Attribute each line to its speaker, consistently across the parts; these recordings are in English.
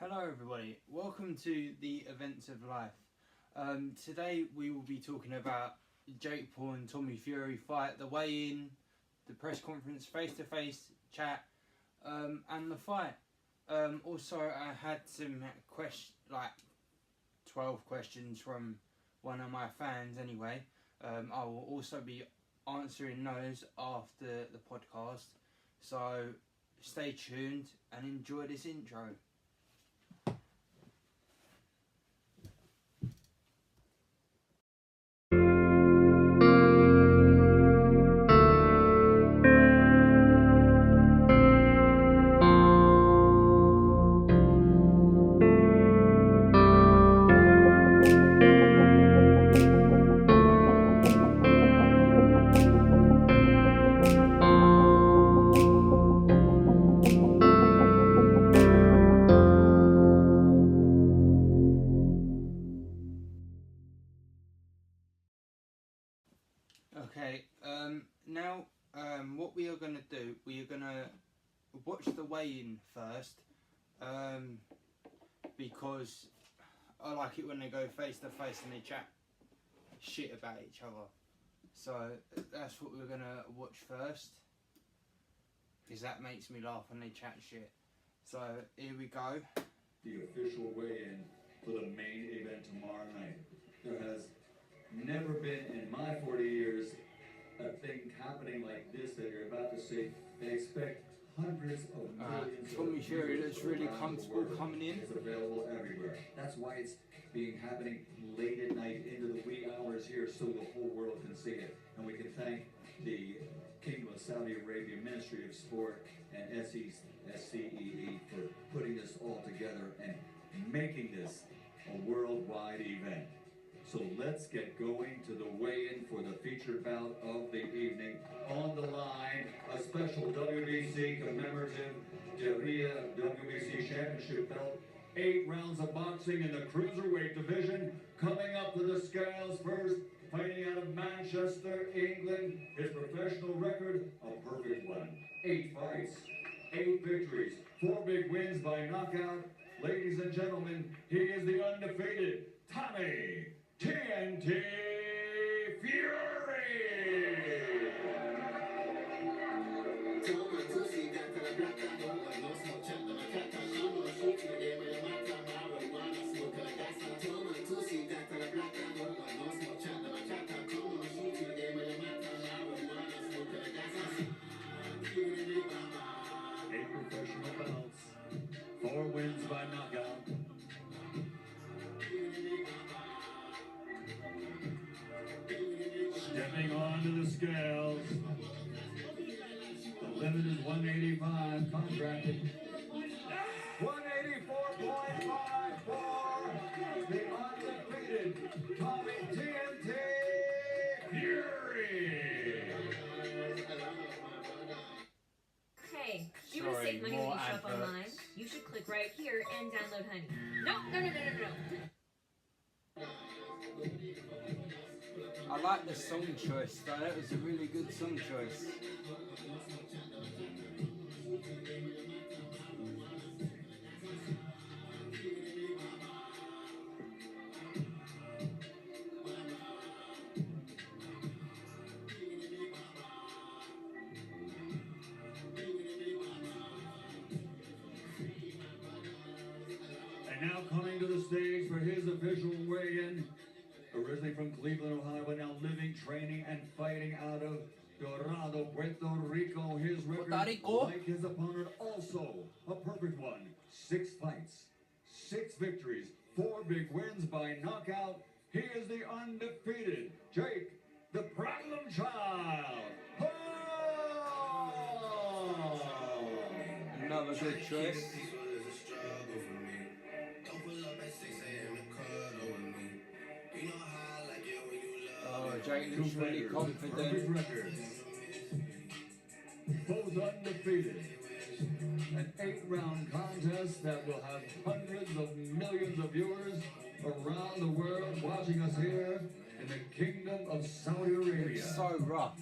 Speaker 1: Hello everybody, welcome to the Events of Life. Today we will be talking about Jake Paul and Tommy Fury fight, the weigh-in, the press conference, face-to-face chat, and the fight. Also I had some 12 questions from one of my fans anyway. I will also be answering those after the podcast, so stay tuned and enjoy this intro. Okay, now what we are going to do, we are going to watch the weigh-in first, because I like it when they go face to face and they chat shit about each other. So that's what we're going to watch first, because that makes me laugh when they chat shit. So here we go.
Speaker 2: The official weigh-in for the main event tomorrow night. There has never been in my 40 years a thing happening like this that you're about to see. They expect hundreds of millions
Speaker 1: Tommy
Speaker 2: of
Speaker 1: Fury
Speaker 2: viewers
Speaker 1: looks really
Speaker 2: around
Speaker 1: comfortable
Speaker 2: the world.
Speaker 1: coming in.
Speaker 2: It's available everywhere. That's why it's happening late at night into the wee hours here so the whole world can see it. And we can thank the Kingdom of Saudi Arabia Ministry of Sport and SCEE for putting this all together and making this a worldwide event. So let's get going to the weigh-in for the featured bout of the evening. On the line, a special WBC commemorative Jakke WBC Championship belt. 8 rounds of boxing in the cruiserweight division. Coming up to the scales first, fighting out of Manchester, England. His professional record, a perfect one. 8 fights, 8 victories, 4 big wins by knockout. Ladies and gentlemen, he is the undefeated Tommy TNT Fury! Eight professional bouts, 4 wins by knockout. Stepping onto the scales, the limit is 185, contracted. 184.54, the undefeated Tommy TNT Fury.
Speaker 3: Hey, you want to save money when you shop online? You should click right here and download Honey. No.
Speaker 1: I like the song choice though, that was a really good song choice.
Speaker 2: And now coming to the stage for his official weigh-in, originally from Cleveland, Ohio, but now living, training, and fighting out of Dorado, Puerto Rico. His record, like his opponent, also a perfect one. 6 fights, 6 victories, 4 big wins by knockout. He is the undefeated Jake, the Problem Child.
Speaker 1: Another good choice. Jake looks really confident.
Speaker 2: Both undefeated. An 8-round contest that will have hundreds of millions of viewers around the world watching us here in the Kingdom of Saudi Arabia.
Speaker 1: It's so rough.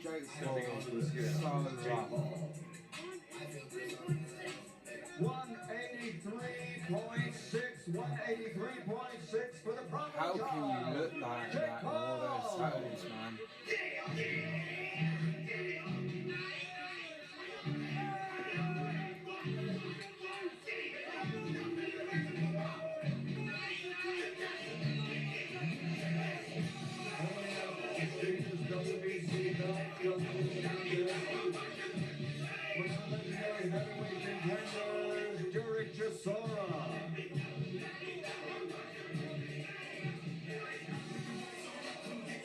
Speaker 1: Jake Paul is so rough.
Speaker 2: 183.54. Sora.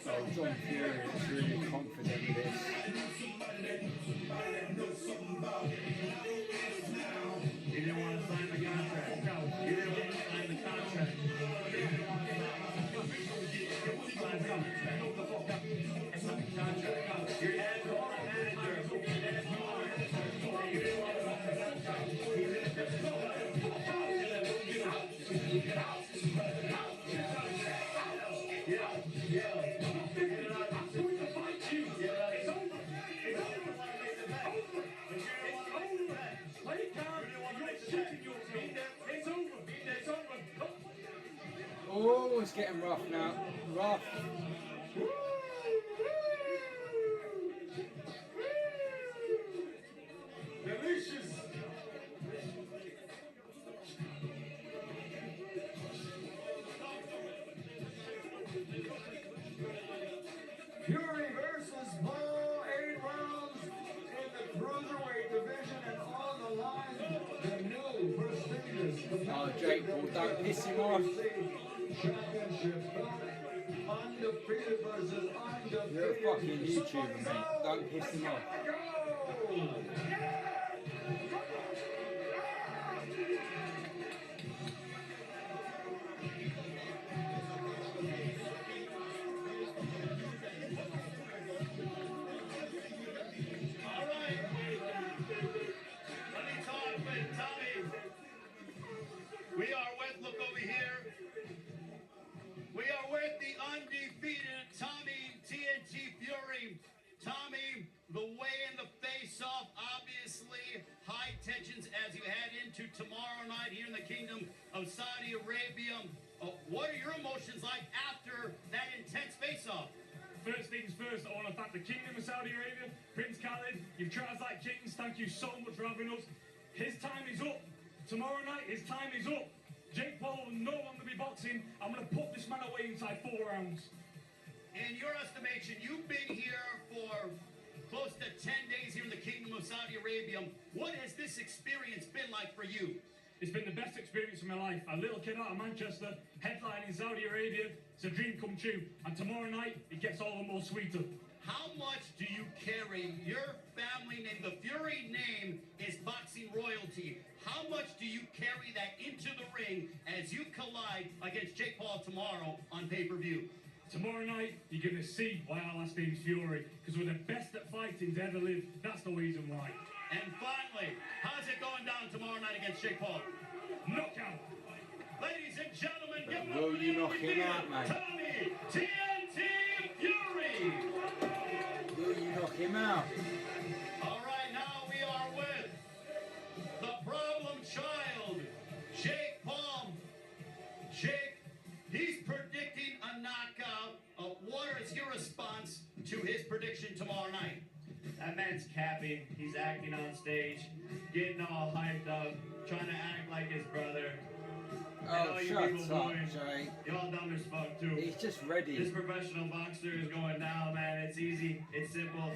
Speaker 1: So John Fury is really confident with this.
Speaker 2: You didn't want to sign the contract. No, you didn't want to sign the contract. Your dad called a manager. You didn't want to sign the contract.
Speaker 1: Oh, it's getting rough now. Rough.
Speaker 2: Delicious. Fury versus Ball, 8 rounds in the cruiserweight division, and on the line, the new prestigious.
Speaker 1: Oh, Jake Paul, don't piss him off.
Speaker 2: Championship belt, undefeated versus undefeated.
Speaker 1: You're a fucking YouTuber, mate. Don't piss him off.
Speaker 4: We are with, look over here. We are with the undefeated Tommy TNT Fury. Tommy, the way in the face-off, obviously high tensions as you head into tomorrow night here in the Kingdom of Saudi Arabia. What are your emotions like after that intense face-off?
Speaker 5: First things first, I want to thank the Kingdom of Saudi Arabia, Prince Khalid. You've treated us like kings. Thank you so much for having us. His time is up. Tomorrow night, his time is up. Jake Paul will no longer be boxing. I'm going to put this man away inside 4 rounds.
Speaker 4: In your estimation, you've been here for close to 10 days here in the Kingdom of Saudi Arabia. What has this experience been like for you?
Speaker 5: It's been the best experience of my life. A little kid out of Manchester, headlining Saudi Arabia. It's a dream come true. And tomorrow night, it gets all the more sweeter.
Speaker 4: How much do you carry? Your family name, the Fury name, is boxing royalty. How much do you carry that into the ring as you collide against Jake Paul tomorrow on pay-per-view?
Speaker 5: Tomorrow night, you're going to see why our last name's Fury. Because we're the best at fighting to ever live. That's the reason why.
Speaker 4: And finally, how's it going down tomorrow night against Jake Paul?
Speaker 5: Knockout.
Speaker 4: Ladies and gentlemen, give him
Speaker 1: Will
Speaker 4: up
Speaker 1: you
Speaker 4: for
Speaker 1: knock him out, man?
Speaker 4: Tommy TNT Fury.
Speaker 1: Will you knock him out?
Speaker 4: All right, now we are with the problem child, Jake Paul. Jake, he's predicting a knockout. What is your response to his prediction tomorrow night?
Speaker 6: That man's capping. He's acting on stage, getting all hyped up, trying to act like his brother.
Speaker 1: Oh,
Speaker 6: all you
Speaker 1: shut
Speaker 6: people
Speaker 1: up,
Speaker 6: booing,
Speaker 1: Jake.
Speaker 6: y'all dumb as fuck too.
Speaker 1: He's just
Speaker 6: This
Speaker 1: ready.
Speaker 6: professional boxer is going down, man. It's easy. It's simple.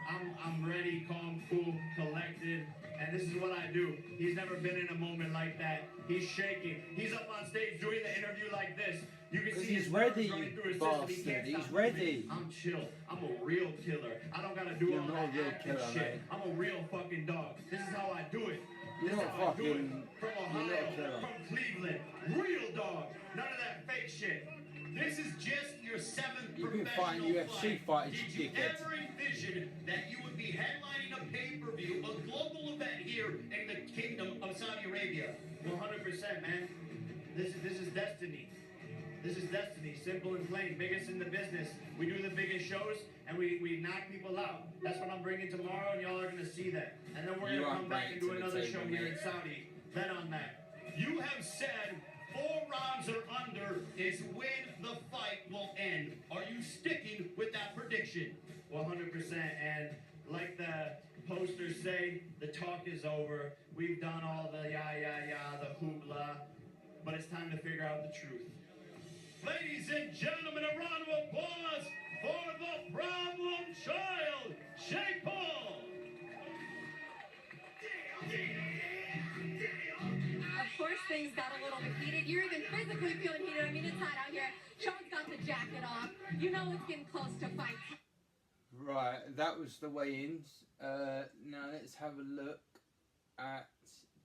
Speaker 6: I'm ready, calm, cool, collected, and this is what I do. He's never been in a moment like that. He's shaking. He's up on stage doing the interview like this. You can
Speaker 1: Because
Speaker 6: see
Speaker 1: he's
Speaker 6: his nerves
Speaker 1: ready,
Speaker 6: running
Speaker 1: you
Speaker 6: through his system. He
Speaker 1: bastard.
Speaker 6: can't
Speaker 1: He's
Speaker 6: stop
Speaker 1: ready.
Speaker 6: moving. I'm chill. I'm a real killer. I don't gotta do
Speaker 1: You're
Speaker 6: all
Speaker 1: not
Speaker 6: that
Speaker 1: a real
Speaker 6: acting
Speaker 1: killer,
Speaker 6: shit.
Speaker 1: mate.
Speaker 6: I'm a real fucking dog. This is how I do it.
Speaker 1: You're
Speaker 6: This is
Speaker 1: not
Speaker 6: how I do it.
Speaker 1: fucking-
Speaker 6: From
Speaker 1: you're not a
Speaker 6: Ohio,
Speaker 1: killer.
Speaker 6: from Cleveland, real dog. None of that fake shit.
Speaker 4: This is just your 7th
Speaker 1: You've been
Speaker 4: professional
Speaker 1: fighting UFC
Speaker 4: fight.
Speaker 1: fighters,
Speaker 4: Did
Speaker 1: you
Speaker 4: you
Speaker 1: dickhead.
Speaker 4: ever envision that you would be headlining a pay-per-view, a global event here in the Kingdom of Saudi Arabia?
Speaker 6: 100%, man. This is destiny. This is destiny. Simple and plain. Biggest in the business. We do the biggest shows and we knock people out. That's what I'm bringing tomorrow, and y'all are gonna see that. And then we're
Speaker 1: You
Speaker 6: gonna
Speaker 1: aren't
Speaker 6: come back
Speaker 1: bringing
Speaker 6: and do
Speaker 1: to the
Speaker 6: another
Speaker 1: table,
Speaker 6: show here
Speaker 1: mate.
Speaker 6: in Saudi. Bet on that.
Speaker 4: You have said 4 rounds or under is when the fight will end. Are you sticking with that prediction?
Speaker 6: 100%. And like the posters say, the talk is over. We've done all the the hoopla. But it's time to figure out the truth.
Speaker 4: Ladies and gentlemen, a round of applause for the problem child, Jake Paul.
Speaker 3: Of course
Speaker 7: things got a little bit heated. You're even physically feeling heated. I mean, it's hot out here. Sean's got the jacket off. You know it's getting close to fight.
Speaker 1: Right, that was the weigh-ins. Now let's have a look at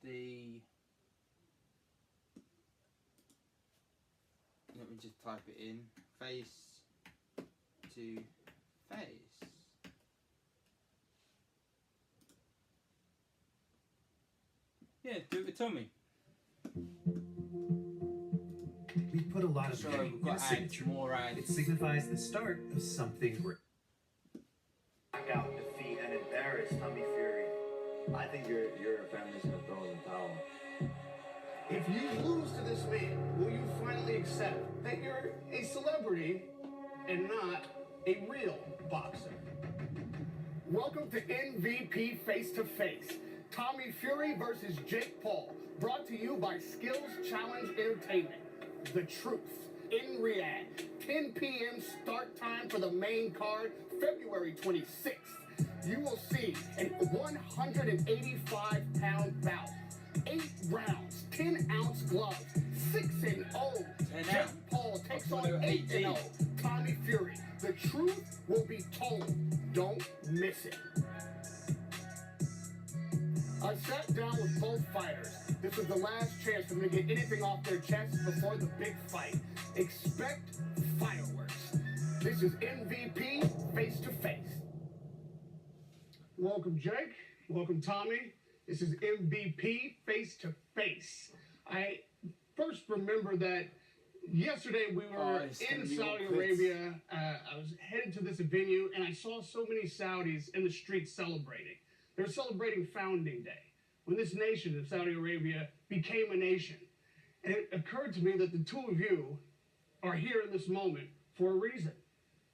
Speaker 1: the... Let me just type it in. Face to face. Yeah, do it with Tommy.
Speaker 8: We put a lot of
Speaker 1: Sorry,
Speaker 8: meaning
Speaker 1: we've
Speaker 8: in a
Speaker 1: got to add
Speaker 8: signature.
Speaker 1: more ads.
Speaker 8: It signifies the start of something great.
Speaker 6: Knockout, defeat, and embarrass Tommy Fury.
Speaker 9: I think your family's gonna throw in the towel.
Speaker 10: If you lose to this man, will you finally accept that you're a celebrity and not a real boxer? Welcome to MVP Face to Face. Tommy Fury versus Jake Paul. Brought to you by Skills Challenge Entertainment. The Truth in Riyadh. 10 p.m. start time for the main card, February 26th. You will see a 185-pound bout. 8 rounds, 10-ounce gloves, 6-0. Jake Paul takes on 8-0. Tommy Fury. The truth will be told. Don't miss it. I sat down with both fighters. This was the last chance for them to get anything off their chests before the big fight. Expect fireworks. This is MVP Face to Face. Welcome, Jake. Welcome, Tommy. This is MVP Face to Face. I first remember that yesterday we were in Saudi Arabia. I was headed to this venue and I saw so many Saudis in the streets celebrating. They were celebrating Founding Day, when this nation of Saudi Arabia became a nation. And it occurred to me that the two of you are here in this moment for a reason.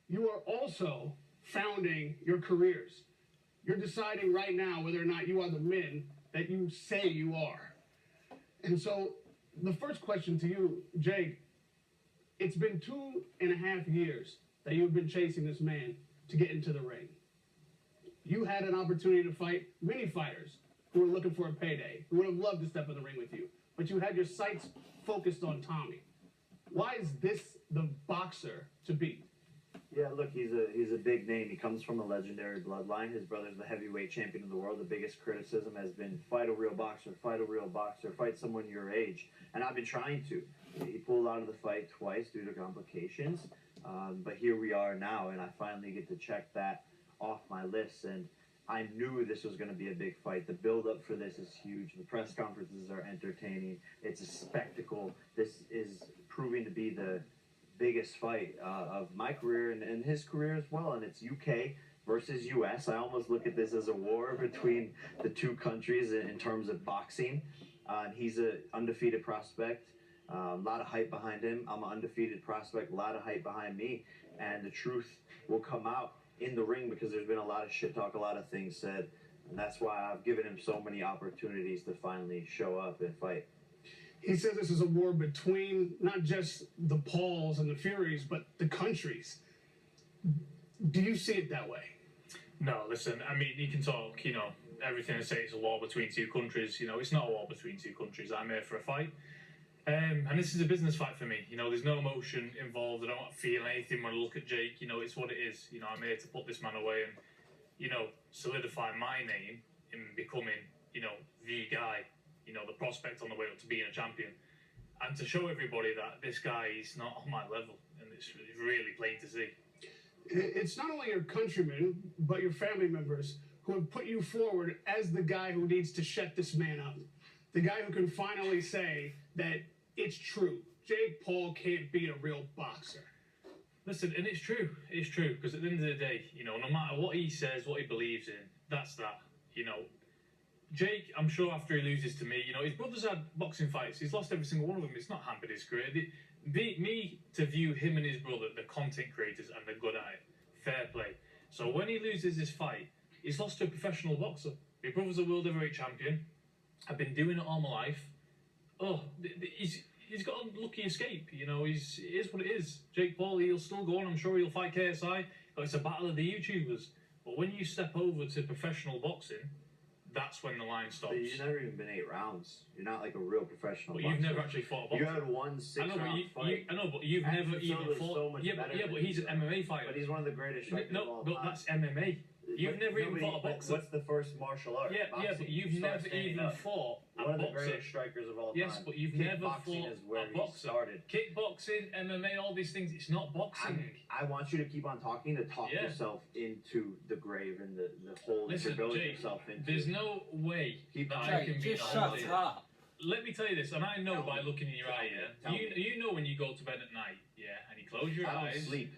Speaker 10: You are also founding your careers. You're deciding right now whether or not you are the men that you say you are. And so the first question to you, Jake, it's been 2.5 years that you've been chasing this man to get into the ring. You had an opportunity to fight many fighters who were looking for a payday, who would have loved to step in the ring with you, but you had your sights focused on Tommy. Why is this the boxer to beat?
Speaker 9: Yeah, look, he's a big name. He comes from a legendary bloodline. His brother's the heavyweight champion of the world. The biggest criticism has been fight a real boxer, fight a real boxer, fight someone your age. And I've been trying to. He pulled out of the fight twice due to complications. But here we are now, and I finally get to check that off my list. And I knew this was going to be a big fight. The build-up for this is huge. The press conferences are entertaining. It's a spectacle. This is proving to be the biggest fight of my career and his career as well. And it's UK versus US. I almost look at this as a war between the two countries in terms of boxing. He's an undefeated prospect. A lot of hype behind him. I'm an undefeated prospect. A lot of hype behind me. And the truth will come out in the ring because there's been a lot of shit talk, a lot of things said. And that's why I've given him so many opportunities to finally show up and fight.
Speaker 10: He says this is a war between not just the Pauls and the Furies, but the countries. Do you see it that way?
Speaker 5: No, listen, I mean, you can talk, everything I say is a war between two countries. It's not a war between two countries. I'm here for a fight. And this is a business fight for me. There's no emotion involved. I don't feel anything when I look at Jake. It's what it is. I'm here to put this man away and, solidify my name in becoming, the guy, the prospect on the way up to being a champion. And to show everybody that this guy is not on my level. And it's really plain to see.
Speaker 10: It's not only your countrymen, but your family members who have put you forward as the guy who needs to shut this man up. The guy who can finally say that it's true. Jake Paul can't beat a real boxer.
Speaker 5: Listen, and it's true. It's true, because at the end of the day, no matter what he says, what he believes in, that's that. Jake, I'm sure after he loses to me, his brother's had boxing fights. He's lost every single one of them. It's not hampered his career. Me to view him and his brother, the content creators, and they're good at it. Fair play. So when he loses this fight, he's lost to a professional boxer. My brother's a world heavyweight champion. I've been doing it all my life. He's got a lucky escape. It is what it is. Jake Paul, he'll still go on. I'm sure he'll fight KSI. But it's a battle of the YouTubers. But when you step over to professional boxing, that's when the line stops.
Speaker 9: But you've never even been 8 rounds. You're not like a real professional
Speaker 5: But
Speaker 9: boxer.
Speaker 5: you've never actually fought a boxer.
Speaker 9: You had one 6-round fight.
Speaker 5: I know, but you've
Speaker 9: And
Speaker 5: never even
Speaker 9: Silva's
Speaker 5: fought.
Speaker 9: so much
Speaker 5: yeah,
Speaker 9: better
Speaker 5: but
Speaker 9: than
Speaker 5: he's an
Speaker 9: you.
Speaker 5: MMA fighter.
Speaker 9: But he's one of the greatest strikers of all time.
Speaker 5: But that's MMA. You've never even fought a boxer.
Speaker 9: What's the first martial art?
Speaker 5: Yeah,
Speaker 9: Boxing.
Speaker 5: but you've
Speaker 9: You start
Speaker 5: never
Speaker 9: standing
Speaker 5: even
Speaker 9: up.
Speaker 5: fought a
Speaker 9: One of the
Speaker 5: boxer.
Speaker 9: greatest strikers of all time.
Speaker 5: Yes, but you've never
Speaker 9: Kickboxing
Speaker 5: fought
Speaker 9: is where
Speaker 5: a
Speaker 9: he
Speaker 5: boxer.
Speaker 9: started.
Speaker 5: Kickboxing, MMA, all these things, it's not boxing.
Speaker 9: I want you to keep on talking to talk
Speaker 5: Yeah.
Speaker 9: yourself into the grave and the hole that
Speaker 5: Listen,
Speaker 9: you're building
Speaker 5: Jake,
Speaker 9: yourself into.
Speaker 5: there's no way
Speaker 9: Keep
Speaker 5: that
Speaker 9: on.
Speaker 5: I can
Speaker 1: Jake,
Speaker 5: be
Speaker 1: just
Speaker 5: honest.
Speaker 1: shut up.
Speaker 5: Let me tell you this, and I know
Speaker 9: Tell
Speaker 5: by
Speaker 9: me.
Speaker 5: looking in your eye, yeah?
Speaker 9: Tell me.
Speaker 5: You know when you go to bed at night, yeah, and you close your
Speaker 9: I don't
Speaker 5: eyes.
Speaker 9: sleep.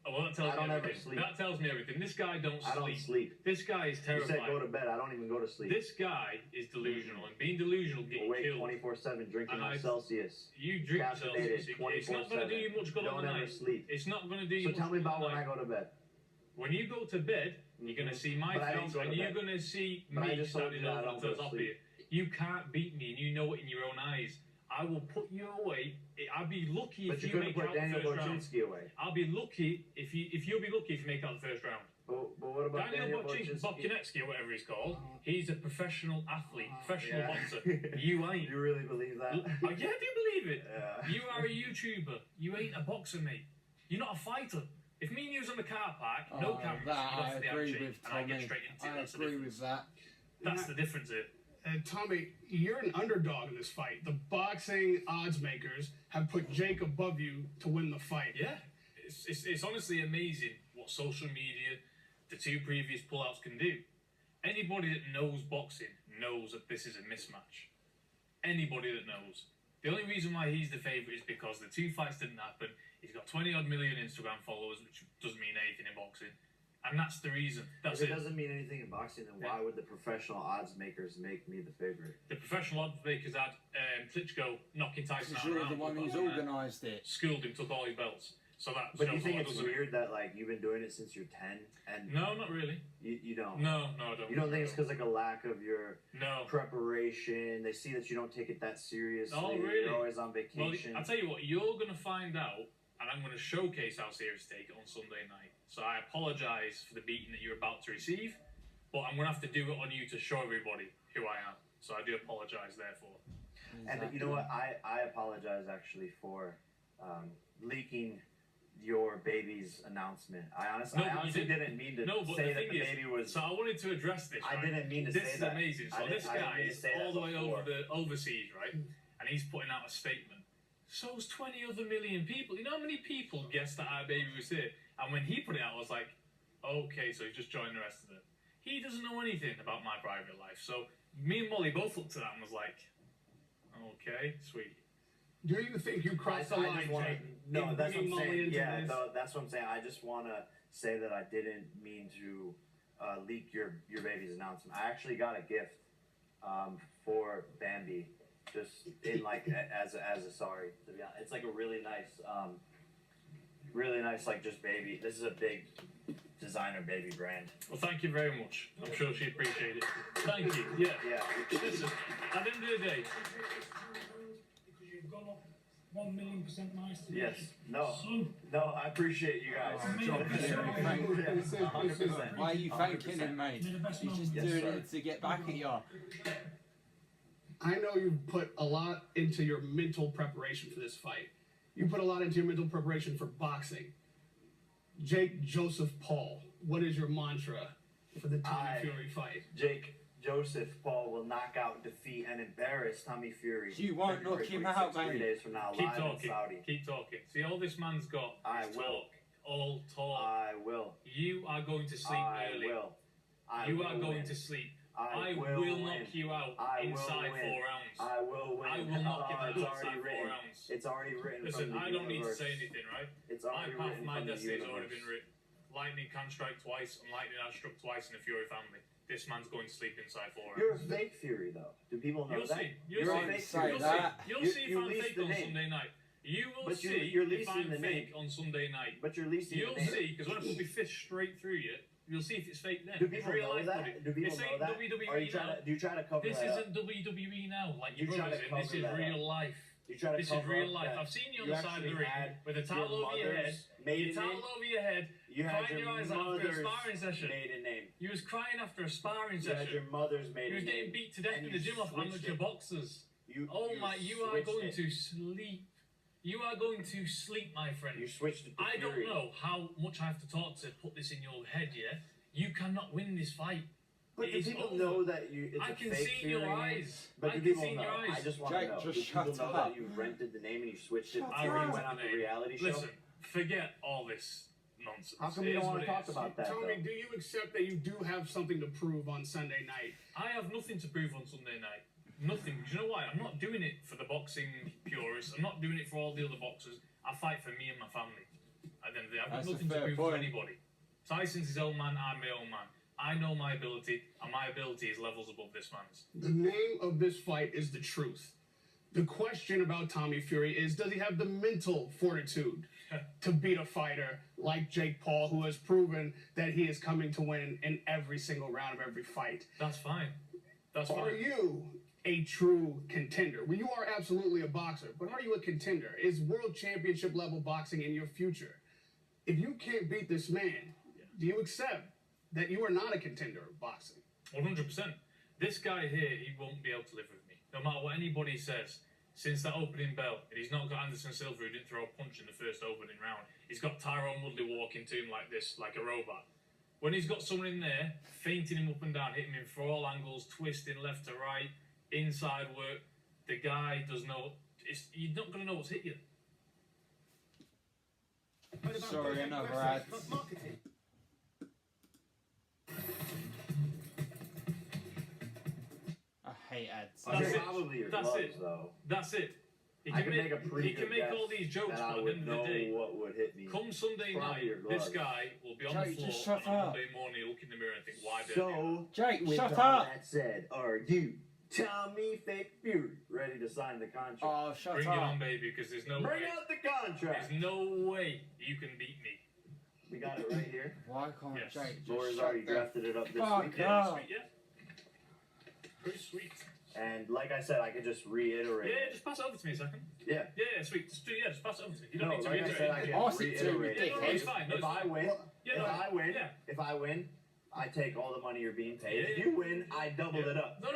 Speaker 5: Oh, well, that tells
Speaker 9: I don't
Speaker 5: me
Speaker 9: ever
Speaker 5: everything.
Speaker 9: sleep.
Speaker 5: That tells me everything. This guy don't
Speaker 9: I don't sleep.
Speaker 5: This guy is
Speaker 9: You
Speaker 5: terrified.
Speaker 9: said go to bed. I don't even go to sleep.
Speaker 5: This guy is delusional, and being delusional get you
Speaker 9: Awake
Speaker 5: killed.
Speaker 9: 24/7, drinking
Speaker 5: And
Speaker 9: my
Speaker 5: I-
Speaker 9: Celsius.
Speaker 5: You drink yourself.
Speaker 9: Caffeinated
Speaker 5: It's not going to do you
Speaker 9: 24/7.
Speaker 5: much good on
Speaker 9: Don't
Speaker 5: the
Speaker 9: ever
Speaker 5: night.
Speaker 9: sleep.
Speaker 5: It's not going to do you
Speaker 9: So
Speaker 5: much
Speaker 9: tell me
Speaker 5: good on
Speaker 9: about
Speaker 5: the
Speaker 9: when I
Speaker 5: night.
Speaker 9: go to bed.
Speaker 5: When you go to bed, you're going to see my
Speaker 9: But I don't
Speaker 5: face,
Speaker 9: go to
Speaker 5: and you're
Speaker 9: bed.
Speaker 5: going to see
Speaker 9: But I
Speaker 5: me
Speaker 9: just told
Speaker 5: standing
Speaker 9: you that I
Speaker 5: over
Speaker 9: don't
Speaker 5: the
Speaker 9: go to
Speaker 5: top of
Speaker 9: sleep.
Speaker 5: you. You can't beat me, and you know it in your own eyes. I will put you away. I'd be lucky
Speaker 9: But
Speaker 5: if
Speaker 9: you
Speaker 5: you
Speaker 9: couldn't
Speaker 5: make
Speaker 9: put
Speaker 5: out the
Speaker 9: Daniel
Speaker 5: first round.
Speaker 9: Boczynski away.
Speaker 5: I'll be lucky if you'll be lucky if you make out the first round.
Speaker 9: But what about
Speaker 5: Daniel
Speaker 9: Boczynski?
Speaker 5: Boczynski, or whatever he's called, he's a professional athlete, professional
Speaker 9: Yeah.
Speaker 5: boxer. You ain't.
Speaker 9: You really believe that?
Speaker 5: Yeah, I do believe it.
Speaker 9: Yeah.
Speaker 5: You are a YouTuber. You ain't a boxer, mate. You're not a fighter. If me and you was on the car park, no cameras,
Speaker 1: That
Speaker 5: you go
Speaker 1: I
Speaker 5: for the
Speaker 1: agree
Speaker 5: handshake,
Speaker 1: with
Speaker 5: and I get
Speaker 1: Tommy.
Speaker 5: straight into it.
Speaker 1: I
Speaker 5: That's the
Speaker 1: agree
Speaker 5: difference.
Speaker 1: with that.
Speaker 5: That's the difference here.
Speaker 10: Tommy, you're an underdog in this fight. The boxing odds makers have put Jake above you to win the fight.
Speaker 5: Yeah, it's honestly amazing what social media, the 2 previous pullouts can do. Anybody that knows boxing knows that this is a mismatch. Anybody that knows. The only reason why he's the favourite is because the 2 fights didn't happen. He's got 20-odd million Instagram followers, which doesn't mean anything in boxing. And that's the reason. That's
Speaker 9: If
Speaker 5: it.
Speaker 9: it doesn't mean anything in boxing, then why would the professional odds makers make me the favorite?
Speaker 5: The professional odds makers had Klitschko knocking Tyson out
Speaker 1: You're
Speaker 5: around.
Speaker 1: the one who's organised it.
Speaker 5: Schooled him, took all his belts. So that
Speaker 9: But
Speaker 5: shows
Speaker 9: you think
Speaker 5: what
Speaker 9: it's
Speaker 5: doesn't it?
Speaker 9: weird that like you've been doing it since you're 10 and
Speaker 5: No, not really.
Speaker 9: you don't?
Speaker 5: No, I don't.
Speaker 9: You don't think it's because like a lack of your
Speaker 5: No.
Speaker 9: preparation? They see that you don't take it that seriously.
Speaker 5: Oh, really?
Speaker 9: You're always on
Speaker 5: Well,
Speaker 9: vacation.
Speaker 5: I'll tell you what, you're going to find out, and I'm going to showcase how serious I take it on Sunday night. So I apologise for the beating that you're about to receive, but I'm going to have to do it on you to show everybody who I am. So I do apologise, therefore.
Speaker 9: And you know what? I apologize actually for leaking your baby's announcement. I honestly didn't mean to
Speaker 5: but
Speaker 9: say
Speaker 5: the
Speaker 9: that
Speaker 5: thing
Speaker 9: the
Speaker 5: is,
Speaker 9: baby was.
Speaker 5: So I wanted to address this.
Speaker 9: I
Speaker 5: right?
Speaker 9: didn't mean to
Speaker 5: this
Speaker 9: say
Speaker 5: is
Speaker 9: that.
Speaker 5: amazing. So
Speaker 9: I
Speaker 5: this
Speaker 9: didn't
Speaker 5: guy
Speaker 9: mean to
Speaker 5: is
Speaker 9: say that
Speaker 5: all the way
Speaker 9: before.
Speaker 5: over the overseas, right? And he's putting out a statement. So's 20 other million people. You know how many people guessed that our baby was here? And when he put it out, I was like, okay, so he's just joined the rest of it. He doesn't know anything about my private life. So me and Molly both looked at that and was like, okay, sweet.
Speaker 10: Do you think you crossed the line, Jake?
Speaker 9: No,
Speaker 10: in
Speaker 9: that's what
Speaker 10: bringing
Speaker 9: I'm
Speaker 10: Molly
Speaker 9: saying.
Speaker 10: into
Speaker 9: Yeah,
Speaker 10: this?
Speaker 9: that's what I'm saying. I just want to say that I didn't mean to leak your baby's announcement. I actually got a gift for Bambi, just in like as a sorry. To be honest, it's like a really nice like just baby. This is a big designer baby brand.
Speaker 5: Well, thank you very much. I'm sure she appreciated it. Thank you. Yeah.
Speaker 9: Yeah.
Speaker 5: Listen, at the end of the day,
Speaker 11: because you've gone up 1,000,000% nice to
Speaker 9: Yes. No.
Speaker 11: Son.
Speaker 9: No. I appreciate you guys.
Speaker 1: Why are you thanking him, mate? He's just doing it to get back at you.
Speaker 10: I know you've put a lot into your mental preparation for this fight. You put a lot into your mental preparation for boxing. Jake Joseph Paul, what is your mantra for the Tommy Fury fight?
Speaker 9: Jake Joseph Paul will knock out, defeat, and embarrass Tommy Fury.
Speaker 1: You won't knock him out,
Speaker 9: 3
Speaker 1: mate.
Speaker 9: days from now,
Speaker 5: keep
Speaker 9: live in
Speaker 5: talking.
Speaker 9: Saudi.
Speaker 5: Keep talking. See, all this man's got
Speaker 9: I
Speaker 5: is
Speaker 9: will.
Speaker 5: talk. All talk.
Speaker 9: I will.
Speaker 5: You are going to sleep
Speaker 9: I
Speaker 5: early.
Speaker 9: will.
Speaker 5: You
Speaker 9: will
Speaker 5: are going
Speaker 9: win.
Speaker 5: to sleep.
Speaker 9: I
Speaker 5: will
Speaker 9: will
Speaker 5: knock
Speaker 9: win.
Speaker 5: you out
Speaker 9: I will
Speaker 5: inside
Speaker 9: win.
Speaker 5: 4 rounds.
Speaker 9: I will win.
Speaker 5: I will knock you out
Speaker 9: It's
Speaker 5: inside
Speaker 9: already
Speaker 5: 4
Speaker 9: written.
Speaker 5: rounds.
Speaker 9: It's already written.
Speaker 5: Listen,
Speaker 9: from the
Speaker 5: I don't need to
Speaker 9: universe.
Speaker 5: say anything, right?
Speaker 9: It's
Speaker 5: My
Speaker 9: already
Speaker 5: path,
Speaker 9: written
Speaker 5: my
Speaker 9: from the
Speaker 5: destiny has already
Speaker 9: universe.
Speaker 5: been written. Lightning can strike twice, and lightning has struck twice in the Fury family. This man's going to sleep inside 4 rounds.
Speaker 9: You're a fake Fury, though. Do people know
Speaker 5: You'll
Speaker 9: that?
Speaker 5: see. You'll
Speaker 9: You're
Speaker 5: see.
Speaker 9: a fake
Speaker 1: Say
Speaker 9: Fury.
Speaker 5: You'll
Speaker 1: that.
Speaker 5: see. You'll see if I'm
Speaker 9: leased
Speaker 5: fake
Speaker 9: the
Speaker 5: on
Speaker 9: name.
Speaker 5: Sunday night. You will
Speaker 9: But
Speaker 5: see
Speaker 9: you're
Speaker 5: if
Speaker 9: leasing
Speaker 5: I'm
Speaker 9: the name.
Speaker 5: fake on Sunday night.
Speaker 9: But you're leasing
Speaker 5: You'll
Speaker 9: the name.
Speaker 5: see, because when I put my fist straight through you, you'll see if it's fake then.
Speaker 9: Do
Speaker 5: It's
Speaker 9: people
Speaker 5: real
Speaker 9: know
Speaker 5: life,
Speaker 9: that?
Speaker 5: buddy.
Speaker 9: Do people
Speaker 5: This
Speaker 9: know
Speaker 5: ain't
Speaker 9: that?
Speaker 5: WWE
Speaker 9: Or you
Speaker 5: now.
Speaker 9: do you try to cover
Speaker 5: This
Speaker 9: that up?
Speaker 5: isn't WWE now, like
Speaker 9: You
Speaker 5: your
Speaker 9: try to
Speaker 5: brothers in. This
Speaker 9: cover
Speaker 5: is
Speaker 9: that
Speaker 5: real
Speaker 9: up.
Speaker 5: life.
Speaker 9: You try to
Speaker 5: This is
Speaker 9: cover
Speaker 5: real
Speaker 9: up
Speaker 5: life.
Speaker 9: that
Speaker 5: I've seen you on
Speaker 9: you
Speaker 5: the side of the
Speaker 9: actually
Speaker 5: ring
Speaker 9: had
Speaker 5: with a towel over your head.
Speaker 9: mother's maiden
Speaker 5: Your towel
Speaker 9: name?
Speaker 5: over your head,
Speaker 9: You had
Speaker 6: crying
Speaker 9: your
Speaker 6: your eyes out after a
Speaker 9: mother's
Speaker 6: sparring session.
Speaker 9: maiden name.
Speaker 6: You was crying after a sparring
Speaker 9: You had
Speaker 6: session.
Speaker 9: your mother's
Speaker 6: You
Speaker 9: maiden
Speaker 6: was
Speaker 9: name.
Speaker 6: getting beat to death
Speaker 9: and
Speaker 6: in the
Speaker 9: you
Speaker 6: gym off
Speaker 9: switched
Speaker 6: amateur
Speaker 9: it.
Speaker 6: boxers.
Speaker 9: You
Speaker 6: You are
Speaker 9: switched
Speaker 6: going
Speaker 9: it.
Speaker 6: to sleep. You are going to sleep, my friend.
Speaker 9: You switched it to
Speaker 6: I don't
Speaker 9: Fury.
Speaker 6: know how much I have to talk to put this in your head, yeah? You cannot win this fight.
Speaker 9: But
Speaker 6: It
Speaker 9: do
Speaker 6: is
Speaker 9: people
Speaker 6: over.
Speaker 9: know that you? It's
Speaker 6: I
Speaker 9: a
Speaker 6: can
Speaker 9: fake
Speaker 6: see in your
Speaker 9: Fury name?
Speaker 6: eyes.
Speaker 9: But
Speaker 6: I
Speaker 9: do
Speaker 6: can
Speaker 9: people
Speaker 6: see in
Speaker 9: know?
Speaker 6: your eyes.
Speaker 9: I just want
Speaker 1: Jake,
Speaker 9: to know.
Speaker 1: just
Speaker 9: Do people
Speaker 1: shut
Speaker 9: know
Speaker 1: up.
Speaker 9: that you rented the name and you switched it
Speaker 1: Shut
Speaker 9: before you
Speaker 1: up.
Speaker 9: went on the reality show?
Speaker 6: Listen, forget all this nonsense.
Speaker 9: How come
Speaker 6: It
Speaker 9: you don't
Speaker 6: is
Speaker 9: want
Speaker 6: what
Speaker 9: to
Speaker 6: it
Speaker 9: talk
Speaker 6: is.
Speaker 9: about that?
Speaker 10: Tommy,
Speaker 9: though?
Speaker 10: do you accept that you do have something to prove on Sunday night?
Speaker 6: I have nothing to prove on Sunday night. Nothing. Do you know why? I'm not doing it for the boxing purists. I'm not doing it for all the other boxers. I fight for me and my family. At the end of the day, I've got
Speaker 1: That's a
Speaker 6: nothing to
Speaker 1: fair
Speaker 6: prove
Speaker 1: point.
Speaker 6: to anybody. Tyson's his own man, I'm my own man. I know my ability, and my ability is levels above this man's.
Speaker 10: The name of this fight is the truth. The question about Tommy Fury is, does he have the mental fortitude to beat a fighter like Jake Paul, who has proven that he is coming to win in every single round of every fight?
Speaker 6: That's fine. That's
Speaker 10: Are
Speaker 6: fine.
Speaker 10: you a true contender? Well, you are absolutely a boxer, but are you a contender? Is world championship level boxing in your future? If you can't beat this man, do you accept that you are not a contender of boxing?
Speaker 6: 100%. This guy here, he won't be able to live with me. No matter what anybody says. Since that opening bell, and he's not got Anderson Silva, who didn't throw a punch in the first opening round. He's got Tyrone Woodley walking to him like this, like a robot. When he's got someone in there, feinting him up and down, hitting him from all angles, twisting left to right, inside work, the guy does know. You're not going to know what's hit you.
Speaker 1: Sorry, another ad. I hate ads.
Speaker 6: That's it.
Speaker 9: Probably your
Speaker 6: That's
Speaker 9: gloves,
Speaker 6: it.
Speaker 9: though.
Speaker 6: That's it. He
Speaker 9: I
Speaker 6: can
Speaker 9: can make a pretty
Speaker 6: he can
Speaker 9: good
Speaker 6: make
Speaker 9: guess
Speaker 6: all these jokes,
Speaker 9: that I
Speaker 6: but at the
Speaker 9: would
Speaker 6: end
Speaker 9: know
Speaker 6: of the day,
Speaker 9: what would hit me.
Speaker 6: come Sunday
Speaker 9: Probably
Speaker 6: night,
Speaker 9: your
Speaker 6: this
Speaker 9: gloves.
Speaker 6: guy will be on
Speaker 1: Jake,
Speaker 6: the
Speaker 1: just
Speaker 6: floor
Speaker 1: shut
Speaker 6: on
Speaker 1: up.
Speaker 6: Monday morning, he'll look in the mirror and think, why did I do
Speaker 9: So,
Speaker 1: Jake,
Speaker 9: with
Speaker 1: shut
Speaker 9: all
Speaker 1: up.
Speaker 9: that said, are you, Tommy Fake Fury, ready to sign the contract?
Speaker 1: Oh,
Speaker 6: that?
Speaker 1: shut
Speaker 6: Bring it
Speaker 1: up.
Speaker 6: on, baby, because there's no
Speaker 9: Bring
Speaker 6: way.
Speaker 9: out the contract.
Speaker 6: There's no way you can beat me.
Speaker 9: We got it right here.
Speaker 1: Why can't
Speaker 6: Yes.
Speaker 1: Jake
Speaker 9: Laura's
Speaker 1: just
Speaker 9: already
Speaker 1: shut the
Speaker 9: drafted it up this
Speaker 1: fuck
Speaker 9: week.
Speaker 6: Yeah,
Speaker 1: up?
Speaker 6: sweet, yeah. Pretty sweet.
Speaker 9: And like I said, I could just reiterate.
Speaker 6: Yeah, just pass it over to me a second.
Speaker 9: Yeah.
Speaker 6: Yeah, sweet. Just pass it over to me. You don't
Speaker 9: No,
Speaker 6: need to
Speaker 9: like I
Speaker 6: reiterate.
Speaker 9: said, I can
Speaker 1: Ask it to me,
Speaker 9: reiterate.
Speaker 6: Yeah, no, it's fine. No,
Speaker 9: If
Speaker 6: it's
Speaker 9: I
Speaker 6: fine.
Speaker 9: win,
Speaker 6: Yeah, no, yeah.
Speaker 9: if I win, I take all the money you're being paid. If
Speaker 6: Yeah.
Speaker 9: you win, I double
Speaker 6: Yeah.
Speaker 9: it up.
Speaker 6: No,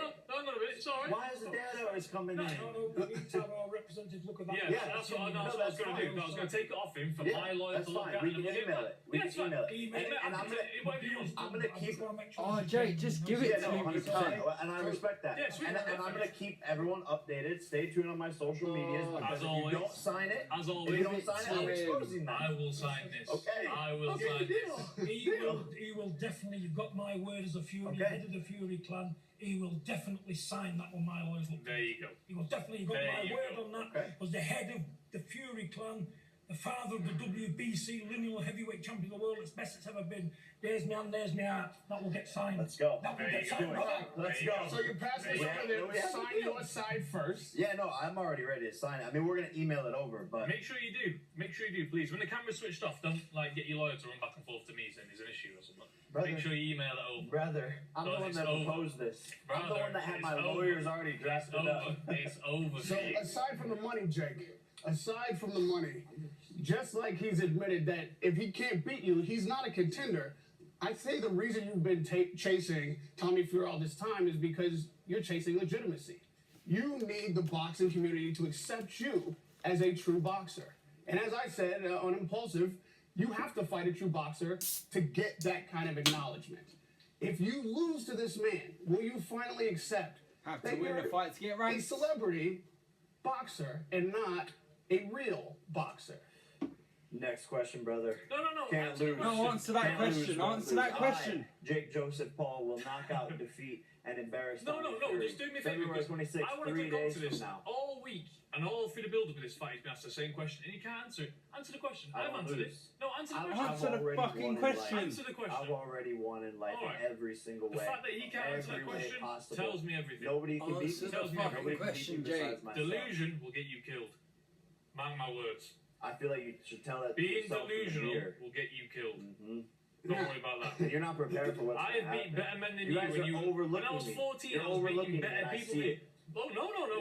Speaker 6: it's alright.
Speaker 9: Why is the dad always coming in?
Speaker 11: No, we need to have our representative look at that.
Speaker 6: Yeah, that's what I was
Speaker 9: that's
Speaker 6: going to do.
Speaker 9: fine.
Speaker 6: I was going to take it off him for
Speaker 9: Yeah,
Speaker 6: my lawyer
Speaker 9: that's
Speaker 6: to look
Speaker 9: fine.
Speaker 6: at.
Speaker 9: We
Speaker 6: and
Speaker 9: can
Speaker 6: we'll get
Speaker 9: email
Speaker 6: back.
Speaker 9: it. We
Speaker 6: Yeah,
Speaker 9: can
Speaker 6: it's fine.
Speaker 9: email it.
Speaker 11: Email
Speaker 9: And-
Speaker 11: it.
Speaker 9: and I'm gonna-
Speaker 6: whatever you want.
Speaker 9: I'm gonna keep.
Speaker 1: Oh, Jake, just give it
Speaker 9: Yeah,
Speaker 1: to
Speaker 9: no,
Speaker 1: me, you
Speaker 9: 100%.
Speaker 1: cunt.
Speaker 9: And I respect that.
Speaker 6: Yeah, sweet.
Speaker 9: And I'm gonna keep everyone updated. Stay tuned on my social medias.
Speaker 1: Oh,
Speaker 9: Because
Speaker 6: as
Speaker 9: if
Speaker 6: always.
Speaker 9: you don't sign it,
Speaker 6: As
Speaker 9: if
Speaker 6: always,
Speaker 9: you don't sign it, I'm
Speaker 1: Give it to him.
Speaker 9: exposing
Speaker 6: I
Speaker 9: that.
Speaker 6: will sign this.
Speaker 9: Okay.
Speaker 6: I will
Speaker 9: Okay,
Speaker 6: sign
Speaker 9: deal.
Speaker 6: this.
Speaker 11: He will definitely, you've got my word as a Fury,
Speaker 9: Okay.
Speaker 11: head of the Fury clan. He will definitely sign that when my lawyers look.
Speaker 6: There you go.
Speaker 11: He will definitely, you got
Speaker 6: There
Speaker 11: my
Speaker 6: you
Speaker 11: word
Speaker 6: go.
Speaker 11: on that.
Speaker 9: Okay.
Speaker 11: Was the head of the Fury clan, the father of the WBC lineal heavyweight champion of the world. It's best it's ever been. There's me hand, there's me heart. That will get signed.
Speaker 9: Let's go.
Speaker 11: That will
Speaker 6: There
Speaker 11: get
Speaker 6: you
Speaker 11: signed.
Speaker 6: go.
Speaker 11: brother.
Speaker 9: Let's
Speaker 6: There you
Speaker 9: go.
Speaker 6: go.
Speaker 10: So you pass this
Speaker 9: Yeah.
Speaker 10: over
Speaker 9: Yeah,
Speaker 10: there,
Speaker 9: we have
Speaker 10: sign
Speaker 9: to do
Speaker 10: your
Speaker 9: it.
Speaker 10: side first.
Speaker 9: Yeah, no, I'm already ready to sign it. I mean, we're gonna email it over, but
Speaker 6: Make sure you do. Make sure you do, please. When the camera's switched off, don't get your lawyer to run back and forth to me saying there's an issue or something.
Speaker 9: Brother.
Speaker 6: Make sure you email it over.
Speaker 9: brother, I'm the
Speaker 6: Brother,
Speaker 9: one
Speaker 6: it's
Speaker 9: that
Speaker 6: over.
Speaker 9: proposed this. I'm the
Speaker 6: Brother,
Speaker 9: one that had
Speaker 6: it's
Speaker 9: my
Speaker 6: over.
Speaker 9: lawyers already
Speaker 6: It's
Speaker 9: drafted
Speaker 6: over.
Speaker 9: up.
Speaker 6: It's over.
Speaker 10: So
Speaker 6: for you.
Speaker 10: aside from the money, Jake, aside from the money, just like he's admitted that if he can't beat you, he's not a contender. I'd say the reason you've been chasing Tommy Fury all this time is because you're chasing legitimacy. You need the boxing community to accept you as a true boxer. And as I said on Impulsive, you have to fight a true boxer to get that kind of acknowledgement. If you lose to this man, will you finally accept
Speaker 1: Have to
Speaker 10: that
Speaker 1: win
Speaker 10: you're
Speaker 1: the fight to get
Speaker 10: a
Speaker 1: ranked.
Speaker 10: celebrity boxer and not a real boxer?
Speaker 9: Next question, brother.
Speaker 6: No.
Speaker 9: Can't
Speaker 6: Answer the
Speaker 9: lose.
Speaker 6: question.
Speaker 1: No, answer that
Speaker 9: Can't
Speaker 1: question.
Speaker 9: lose, won't
Speaker 1: Answer that
Speaker 9: lose.
Speaker 1: question.
Speaker 9: I, Jake Joseph Paul, will knock out, defeat, and embarrass
Speaker 6: No,
Speaker 9: Tommy
Speaker 6: no.
Speaker 9: Fury.
Speaker 6: Just do me a favour.
Speaker 9: February
Speaker 6: because
Speaker 9: 26th,
Speaker 6: I wanted
Speaker 9: 3
Speaker 6: to go
Speaker 9: days
Speaker 6: to
Speaker 9: from
Speaker 6: this
Speaker 9: now.
Speaker 6: all week and all through the build-up of this fight. He's been asked the same question and he can't answer it. Answer the question.
Speaker 9: I
Speaker 6: I've
Speaker 9: won't
Speaker 6: answered it.
Speaker 9: lose.
Speaker 6: No, answer the
Speaker 9: I've
Speaker 6: question.
Speaker 1: Answer the
Speaker 9: already
Speaker 1: fucking
Speaker 9: won in
Speaker 1: question.
Speaker 9: life.
Speaker 6: Answer the question.
Speaker 9: I've already won in life
Speaker 6: Alright.
Speaker 9: in every single
Speaker 6: The
Speaker 9: way.
Speaker 6: fact that he can't answer that
Speaker 9: Every way
Speaker 6: question
Speaker 9: possible.
Speaker 6: tells me everything.
Speaker 9: Nobody can beat
Speaker 1: Answer
Speaker 9: me.
Speaker 1: the
Speaker 6: Tells me
Speaker 1: fucking
Speaker 9: Nobody can
Speaker 1: question,
Speaker 9: beat me besides
Speaker 1: Jake.
Speaker 9: myself.
Speaker 6: Delusion will get you killed. Mark my words.
Speaker 9: I feel like you should tell that to
Speaker 6: Being
Speaker 9: yourself in the
Speaker 6: delusional
Speaker 9: mirror.
Speaker 6: will get you killed.
Speaker 9: Mhm.
Speaker 6: Don't worry about that.
Speaker 9: You're not prepared for what's
Speaker 6: I
Speaker 9: going to
Speaker 6: have beat
Speaker 9: happen.
Speaker 6: better men than
Speaker 9: You
Speaker 6: you
Speaker 9: guys
Speaker 6: when
Speaker 9: are
Speaker 6: you.
Speaker 9: overlooking
Speaker 6: When I was
Speaker 9: me.
Speaker 6: 14,
Speaker 9: You're
Speaker 6: I was
Speaker 9: overlooking
Speaker 6: beating
Speaker 9: me,
Speaker 6: better
Speaker 9: and I
Speaker 6: people
Speaker 9: see
Speaker 6: than.
Speaker 9: it.
Speaker 6: Oh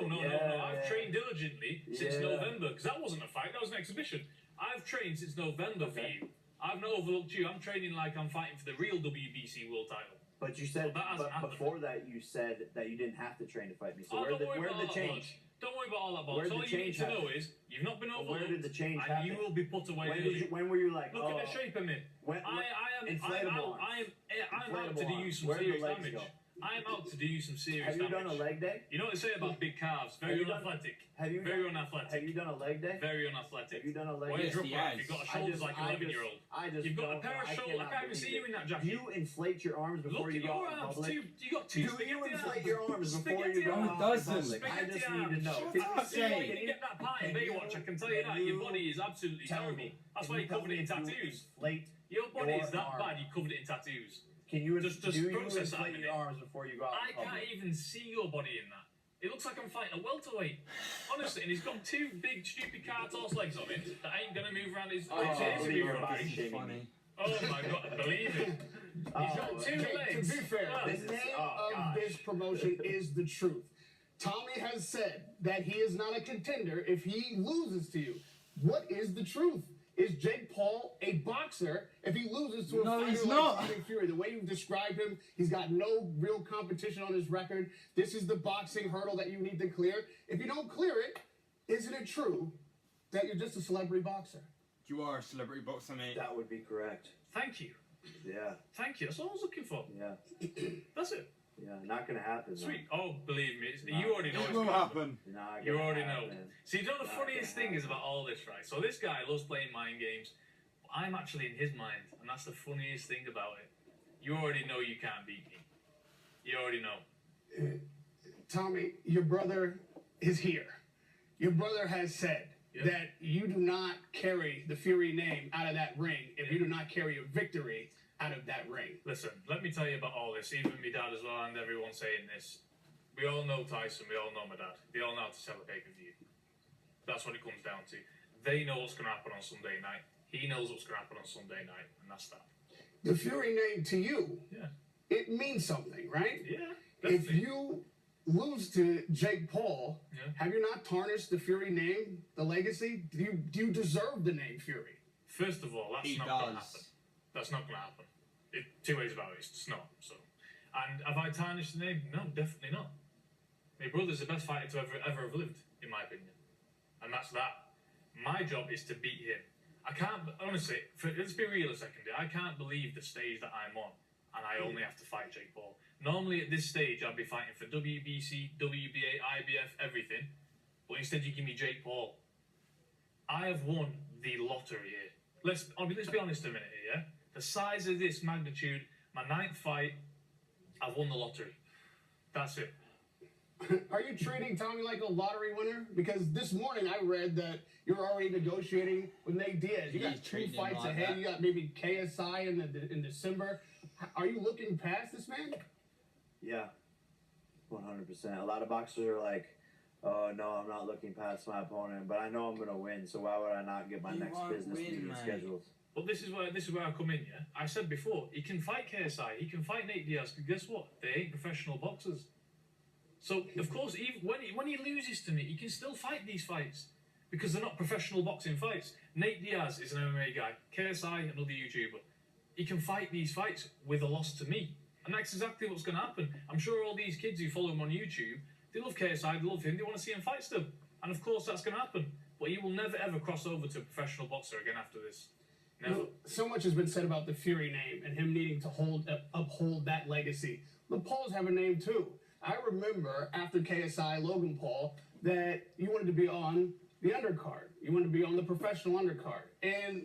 Speaker 6: no!
Speaker 9: Yeah,
Speaker 6: I've
Speaker 9: yeah.
Speaker 6: trained diligently since
Speaker 9: Yeah.
Speaker 6: November because that wasn't a fight. That was an exhibition. I've trained since November for
Speaker 9: Okay.
Speaker 6: you.
Speaker 12: I've not overlooked you. I'm training like I'm fighting for the real WBC world title.
Speaker 9: But you said,
Speaker 12: So that hasn't
Speaker 9: but
Speaker 12: happened.
Speaker 9: before that, you said that you didn't have to train to fight me. So
Speaker 12: Oh,
Speaker 9: where'd
Speaker 12: don't worry
Speaker 9: the
Speaker 12: about all that
Speaker 9: change?
Speaker 12: bollocks. Don't worry about all that
Speaker 9: Where'd
Speaker 12: bollocks.
Speaker 9: the
Speaker 12: All you need
Speaker 9: change
Speaker 12: to know
Speaker 9: happen?
Speaker 12: is you've not been overlooked.
Speaker 9: Where did the change
Speaker 12: and
Speaker 9: happen?
Speaker 12: you will be put away.
Speaker 9: When were you like,
Speaker 12: Look
Speaker 9: oh,
Speaker 12: at the shape of me.
Speaker 9: when,
Speaker 12: I'm
Speaker 9: inflatable
Speaker 12: out to do you some
Speaker 9: Where do the
Speaker 12: serious
Speaker 9: legs
Speaker 12: damage.
Speaker 9: go?
Speaker 12: I am out to do you some serious
Speaker 9: Have you
Speaker 12: damage.
Speaker 9: done a leg day?
Speaker 12: You know what they say about big calves? Very unathletic. Very unathletic.
Speaker 9: Have you done a leg day?
Speaker 12: Very unathletic.
Speaker 9: Have you done a leg
Speaker 12: Where's
Speaker 9: day?
Speaker 12: your pride? You've got shoulders like an 11-year-old. You've got a pair of shoulders. I can't even see you in that jacket.
Speaker 9: You inflate your arms before
Speaker 12: Look
Speaker 9: you
Speaker 12: at
Speaker 9: go
Speaker 12: your
Speaker 9: out in
Speaker 12: arms.
Speaker 9: public.
Speaker 12: You got two
Speaker 9: Do you inflate your arms before you
Speaker 12: spaghetti
Speaker 9: go
Speaker 12: arms.
Speaker 9: out in public? I
Speaker 12: Spaghetti
Speaker 9: just need to know.
Speaker 12: arms.
Speaker 9: Can you
Speaker 12: That's why
Speaker 9: say?
Speaker 12: you get that part in Baywatch. I can tell you that. Your body is absolutely
Speaker 9: Tell
Speaker 12: terrible.
Speaker 9: me.
Speaker 12: That's
Speaker 9: Can
Speaker 12: why
Speaker 9: you
Speaker 12: you're covered
Speaker 9: tell
Speaker 12: in
Speaker 9: me if you
Speaker 12: tattoos.
Speaker 9: inflate
Speaker 12: Your body
Speaker 9: your
Speaker 12: is that
Speaker 9: arm?
Speaker 12: bad. You're covered in tattoos.
Speaker 9: Can you
Speaker 12: Just
Speaker 9: do you
Speaker 12: process that a
Speaker 9: inflate
Speaker 12: minute.
Speaker 9: your arms before you go out
Speaker 12: I
Speaker 9: in public?
Speaker 12: can't even see your body in that. It looks like I'm fighting a welterweight. Honestly, and he's got two big, stupid car torse legs on it that ain't gonna move around his.
Speaker 9: Oh,
Speaker 12: his
Speaker 9: believe
Speaker 12: ears
Speaker 9: it or
Speaker 12: around
Speaker 9: not,
Speaker 12: his-
Speaker 9: he's shaming me.
Speaker 12: Oh my god, believe it. He's got two
Speaker 10: Okay,
Speaker 12: legs.
Speaker 10: to be fair,
Speaker 12: Oh,
Speaker 10: the name of this promotion is the truth. Tommy has said that he is not a contender if he loses to you. What is the truth? Is Jake Paul a boxer if he loses to a
Speaker 1: No,
Speaker 10: fighter
Speaker 1: he's
Speaker 10: like
Speaker 1: not.
Speaker 10: Tommy Fury? The way you described him, he's got no real competition on his record. This is the boxing hurdle that you need to clear. If you don't clear it, isn't it true that you're just a celebrity boxer?
Speaker 1: You are a celebrity boxer, mate.
Speaker 9: That would be correct.
Speaker 12: Thank you.
Speaker 9: Yeah.
Speaker 12: Thank you. That's all I was looking for.
Speaker 9: Yeah.
Speaker 12: That's it.
Speaker 9: Yeah. Not gonna happen.
Speaker 12: Sweet.
Speaker 9: though.
Speaker 12: Oh, believe me.
Speaker 9: Nah.
Speaker 12: You already know
Speaker 1: It
Speaker 12: it's
Speaker 1: will
Speaker 12: gonna happen.
Speaker 1: happen.
Speaker 9: Not
Speaker 12: You
Speaker 9: gonna
Speaker 12: already know.
Speaker 9: happen.
Speaker 12: See, you know the
Speaker 9: Not
Speaker 12: funniest
Speaker 9: gonna
Speaker 12: thing is about all this, right? So this guy loves playing mind games. But I'm actually in his mind, and that's the funniest thing about it. You already know you can't beat me. You already know.
Speaker 10: Tommy, your brother is here. Your brother has said
Speaker 12: Yep.
Speaker 10: that you do not carry the Fury name out of that ring if you do not carry a victory out of that ring.
Speaker 12: Listen, let me tell you about all this. Even my dad as well, and everyone saying this. We all know Tyson. We all know my dad. They all know how to sell a pay-per-view. That's what it comes down to. They know what's going to happen on Sunday night. He knows what's going to happen on Sunday night, and that's that.
Speaker 10: The Fury name to you,
Speaker 12: Yeah.
Speaker 10: it means something, right?
Speaker 12: Yeah.
Speaker 10: If
Speaker 12: Definitely.
Speaker 10: you lose to Jake Paul,
Speaker 12: Yeah.
Speaker 10: have you not tarnished the Fury name, the legacy? Do you deserve the name Fury?
Speaker 12: First of all, that's
Speaker 1: He
Speaker 12: not going to
Speaker 1: does.
Speaker 12: happen. That's not going to happen. Two ways about it. It's just not. So, and have I tarnished the name? No, definitely not. My brother's the best fighter to ever have lived, in my opinion, and that's that. My job is to beat him. I can't honestly. Let's be real a second. I can't believe the stage that I'm on, and I only have to fight Jake Paul. Normally at this stage, I'd be fighting for WBC, WBA, IBF, everything, but instead you give me Jake Paul. I have won the lottery here. Let's be honest a minute here. Yeah? The size of this magnitude, my 9th fight, I've won the lottery. That's it.
Speaker 10: Are you treating Tommy like a lottery winner? Because this morning I read that you're already negotiating with Nate Diaz. You
Speaker 1: He's
Speaker 10: got 2
Speaker 1: treating him
Speaker 10: fights
Speaker 1: like
Speaker 10: ahead.
Speaker 1: that.
Speaker 10: You got maybe KSI in December. Are you looking past this man?
Speaker 9: Yeah. 100%. A lot of boxers are like, oh no, I'm not looking past my opponent, but I know I'm gonna win. So why would I not get my
Speaker 1: You
Speaker 9: next
Speaker 1: won't
Speaker 9: business
Speaker 1: win,
Speaker 9: meeting
Speaker 1: mate.
Speaker 9: scheduled?
Speaker 12: But this is where I come in, yeah? I said before, he can fight KSI, he can fight Nate Diaz, but guess what? They ain't professional boxers. So, of course, even when he loses to me, he can still fight these fights. Because they're not professional boxing fights. Nate Diaz is an MMA guy. KSI, another YouTuber. He can fight these fights with a loss to me. And that's exactly what's going to happen. I'm sure all these kids who follow him on YouTube, they love KSI, they love him, they want to see him fight still. And of course that's going to happen. But he will never ever cross over to a professional boxer again after this. Never.
Speaker 10: You know, so much has been said about the Fury name and him needing to uphold that legacy. The Pauls have a name too. I remember after KSI, Logan Paul, that you wanted to be on the undercard. You wanted to be on the professional undercard. And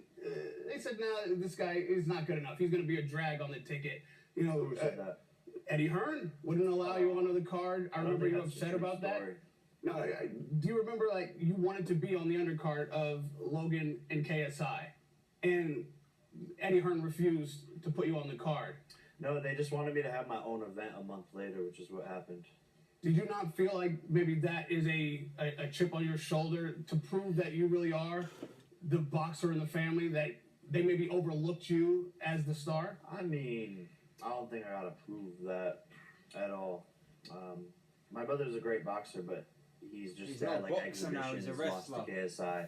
Speaker 10: they said, no, this guy is not good enough. He's going to be a drag on the ticket. You know,
Speaker 9: Who said that?
Speaker 10: Eddie Hearn wouldn't allow you onto the card. I remember you upset about that. No, do you remember, like, you wanted to be on the undercard of Logan and KSI, and Eddie Hearn refused to put you on the card?
Speaker 9: No, they just wanted me to have my own event a month later, which is what happened.
Speaker 10: Did you not feel like maybe that is a chip on your shoulder to prove that you really are the boxer in the family, that they maybe overlooked you as the star?
Speaker 9: I mean, I don't think I gotta prove that at all. My brother's a great boxer, but he's just
Speaker 1: He's
Speaker 9: got
Speaker 1: not a
Speaker 9: like
Speaker 1: boxer
Speaker 9: exhibition.
Speaker 1: now, he's a
Speaker 9: He's lost to
Speaker 1: wrestler.
Speaker 9: KSI.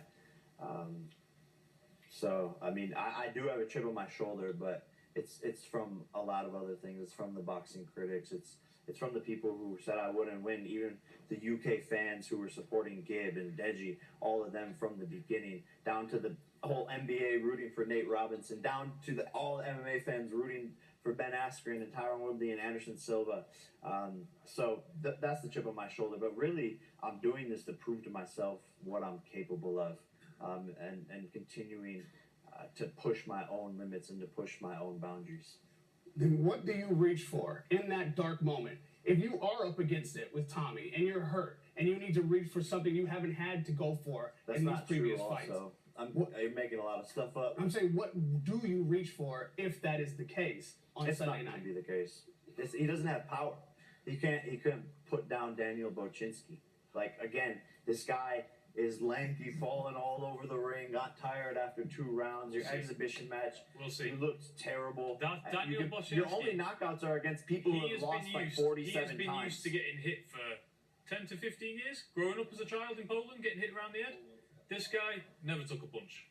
Speaker 9: So I mean, I do have a chip on my shoulder, but it's from a lot of other things. It's from the boxing critics. It's from the people who said I wouldn't win. Even the UK fans who were supporting Gibb and Deji, all of them from the beginning, down to the whole NBA rooting for Nate Robinson, down to all the MMA fans rooting for Ben Askren and Tyron Woodley and Anderson Silva. So that's the chip on my shoulder. But really, I'm doing this to prove to myself what I'm capable of, and continuing to push my own limits and to push my own boundaries.
Speaker 10: Then what do you reach for in that dark moment? If you are up against it with Tommy and you're hurt and you need to reach for something you haven't had to go for in these previous fights.
Speaker 9: Also. You're making a lot of stuff up.
Speaker 10: I'm saying, what do you reach for if that is the case on
Speaker 9: It's
Speaker 10: Sunday
Speaker 9: not
Speaker 10: night?
Speaker 9: going to be the case. He doesn't have power. He couldn't put down Daniel Bochinski. Like, again, this guy is lanky, falling all over the ring, got tired after 2 rounds. Your exhibition match,
Speaker 12: we'll see.
Speaker 9: You looked terrible.
Speaker 12: Daniel Bochinski,
Speaker 9: your only knockouts are against people who have lost like 47 times.
Speaker 12: He has been used to getting hit for 10 to 15 years, growing up as a child in Poland, getting hit around the head. This guy never took a punch.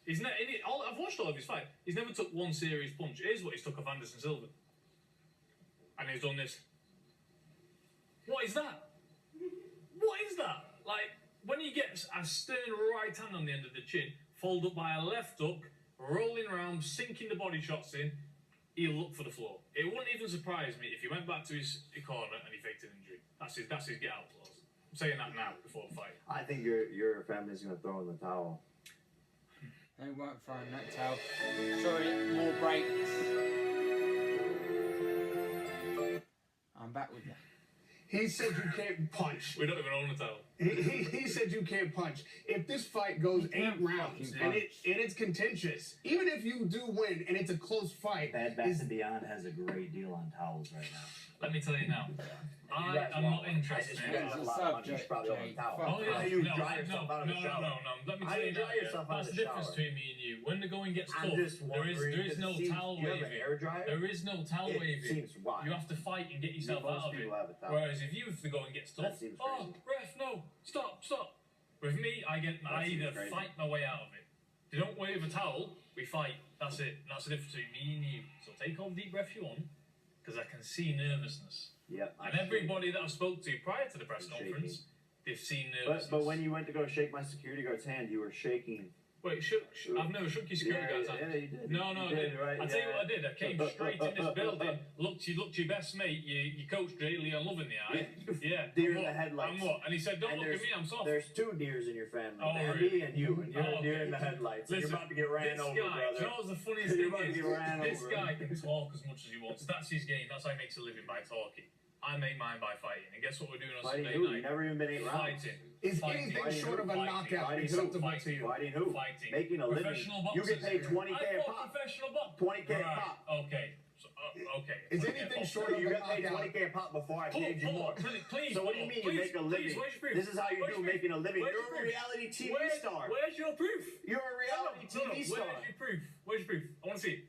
Speaker 12: I've watched all of his fight. He's never took one serious punch. Here's what he's took off Anderson Silva. And he's done this. What is that? What is that? Like, when he gets a stern right hand on the end of the chin, followed up by a left hook, rolling around, sinking the body shots in, he'll look for the floor. It wouldn't even surprise me if he went back to his corner and he faked an injury. That's his get out clause. I'm saying that now before the fight.
Speaker 9: I think your family's going to throw in the towel.
Speaker 1: They won't throw in that towel. Sorry, more breaks. I'm back with you.
Speaker 10: He said you can't punch.
Speaker 12: We don't even own a towel.
Speaker 10: He said you can't punch. If this fight goes 8 rounds and it's contentious, even if you do win and it's a close fight,
Speaker 9: Bad Bath and Beyond has a great deal on towels right now.
Speaker 12: Let me tell you now. I am not interested.
Speaker 1: Oh,
Speaker 9: How do you dry yourself out of the shower?
Speaker 12: No. Let me tell you now. That's the difference between me and you. When the going gets tough, there is no towel waving. There is no towel waving. You have to fight and get yourself out of it. Whereas if the going gets tough, ref, no, stop. With me, I either fight my way out of it. They don't wave a towel, we fight. That's it. That's the difference between me and you. So take all the deep breath you want, because I can see nervousness.
Speaker 9: Yep.
Speaker 12: And everybody that I spoke to prior to the press conference, they've seen nervousness.
Speaker 9: But when you went to go shake my security guard's hand, you were shaking.
Speaker 12: Wait, I've never shook your security guard's hand.
Speaker 9: Yeah, you did.
Speaker 12: No, I didn't.
Speaker 9: Right?
Speaker 12: I'll tell you what I did. I came straight in this building, looked your best mate, your coach, Leon Love in the eye. Yeah.
Speaker 9: Deer in the headlights.
Speaker 12: And what? And he said, don't look at me, I'm soft.
Speaker 9: There's 2 deers in your family.
Speaker 12: Oh,
Speaker 9: really? Me and you. And you're a deer in the headlights.
Speaker 12: Listen,
Speaker 9: you're about to get ran over, brother.
Speaker 12: You know what's the funniest thing is? This guy can talk as much as he wants. That's his game. That's how he makes a living, by talking. I make mine by fighting. And guess what we're doing on Sunday night?
Speaker 9: You've never even been 8 rounds.
Speaker 12: Fighting.
Speaker 10: Is anything short of a knockout acceptable to you?
Speaker 9: Fighting who?
Speaker 12: Fighting.
Speaker 9: Making a living.
Speaker 12: Professional
Speaker 9: You
Speaker 12: boxers.
Speaker 9: get paid $20K a pop.
Speaker 12: Professional box.
Speaker 9: $20K a pop.
Speaker 12: Okay. So, okay.
Speaker 10: Is anything short of a
Speaker 9: You got paid
Speaker 10: knockout?
Speaker 9: $20K a pop before I paid you more.
Speaker 12: Please.
Speaker 9: So what do you mean you make a living? This is how you do making a living. You're a reality TV star.
Speaker 12: Where's your proof?
Speaker 9: You're a reality TV star.
Speaker 12: Where's your proof? Where's your proof? I want to see it.